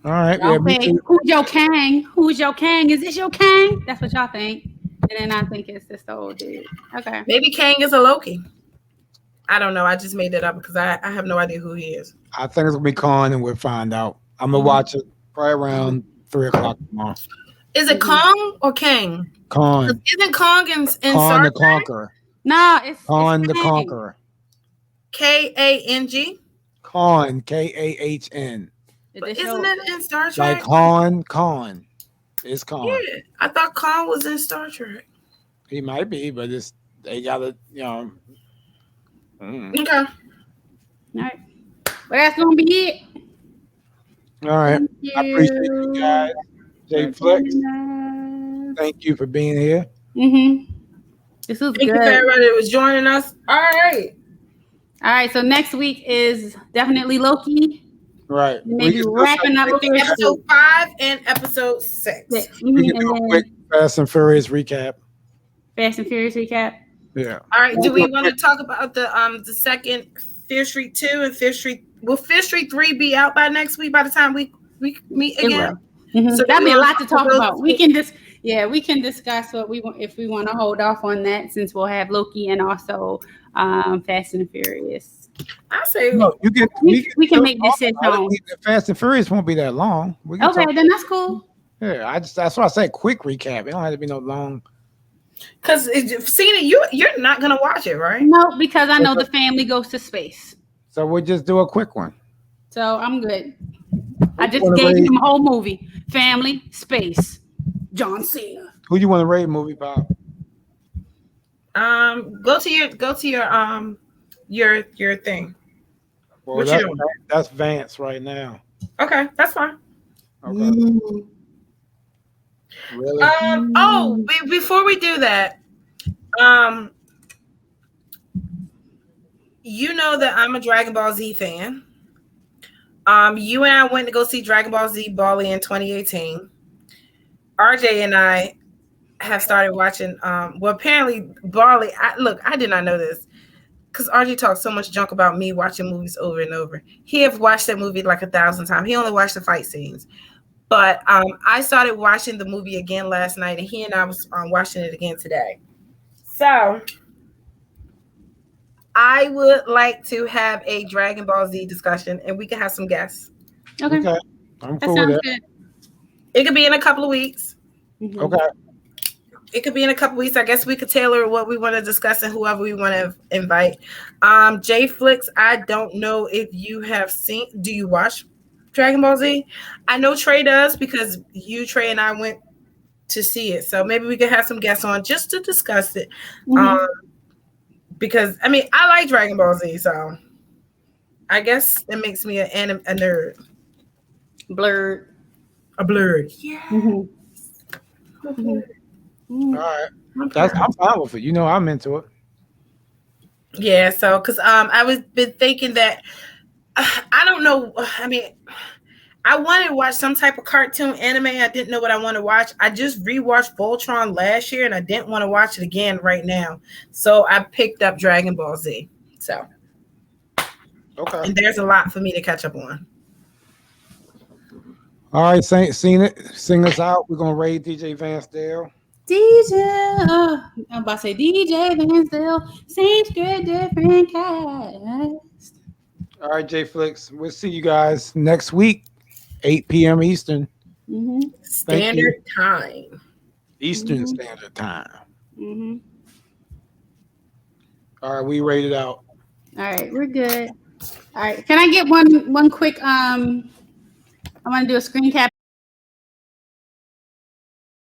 All right. Okay. Who's your king? Who's your king? Is this your king? That's what y'all think. And then I think it's this old dude. Okay. Maybe Kang is a Loki. I don't know. I just made that up because I have no idea who he is. I think it's gonna be Kong, and we'll find out. I'm gonna watch it probably around 3:00 tomorrow. Is it Kong or Kang? Kong. Isn't Kong in Kong the Conqueror? No, it's Kong the Conqueror. Kang. Kong, Kahn. But isn't it in Star Trek? Like Khan. It's Khan. Yeah, I thought Khan was in Star Trek. He might be, but they gotta, Okay. All right. Well, that's gonna be it. All right. I appreciate you guys. Jay Flex, thank you for being here. This was Thank good. you for everybody that was joining us. All right. So next week is definitely Loki. Right. Maybe wrapping up episode 5 and episode 6. We can do a quick Fast and Furious recap. Yeah. All right. Do we want to talk about the second Fear Street 2 and Fear Street? Will Fear Street 3 be out by next week? By the time we meet again, so that'd be a lot to talk about. We can discuss what we want if we want to hold off on that, since we'll have Loki and also Fast and Furious. I say no, we can make decisions. Fast and Furious won't be that long. Okay, then that's cool. Yeah, that's why I say quick recap. It don't have to be no long. Because seeing it, you're not gonna watch it, right? No, because I know the family goes to space. So we'll just do a quick one. So I'm good. I just gave him a whole movie: family, space, John Cena. Who you want to rate movie, Pop? Go to your thing. Well, that's Vance right now. Okay, that's fine. Okay. Really? Before we do that, you know that I'm a Dragon Ball Z fan. You and I went to go see Dragon Ball Z Bali in 2018. RJ and I have started watching. Well, apparently Bali. I did not know this because RJ talks so much junk about me watching movies over and over. He have watched that movie like 1,000 times. He only watched the fight scenes. But I started watching the movie again last night, and he and I was watching it again today. So I would like to have a Dragon Ball Z discussion, and we can have some guests. Okay. I'm cool with that. Good. It could be in a couple of weeks. Okay. It could be in a couple of weeks. I guess we could tailor what we want to discuss and whoever we want to invite. Jay Flicks, I don't know if you have seen. Do you watch Dragon Ball Z? I know Trey does because Trey, and I went to see it. So maybe we could have some guests on just to discuss it. Because I like Dragon Ball Z, so I guess it makes me a nerd. A blurred. Yeah. All right. I'm fine with it. You know, I'm into it. Yeah. So, because I was been thinking that I don't know. I wanted to watch some type of cartoon anime. I didn't know what I want to watch. I just rewatched Voltron last year, and I didn't want to watch it again right now. So I picked up Dragon Ball Z. So Okay. And there's a lot for me to catch up on. All right, sing us out. We're gonna raid DJ Vansdale. I'm about to say DJ Vansdale, same script, different cast. All right, J Flicks. We'll see you guys next week, 8 p.m. Eastern. Standard time. Eastern Standard Time. All right, we rated out. All right, we're good. All right, can I get one quick? I want to do a screen cap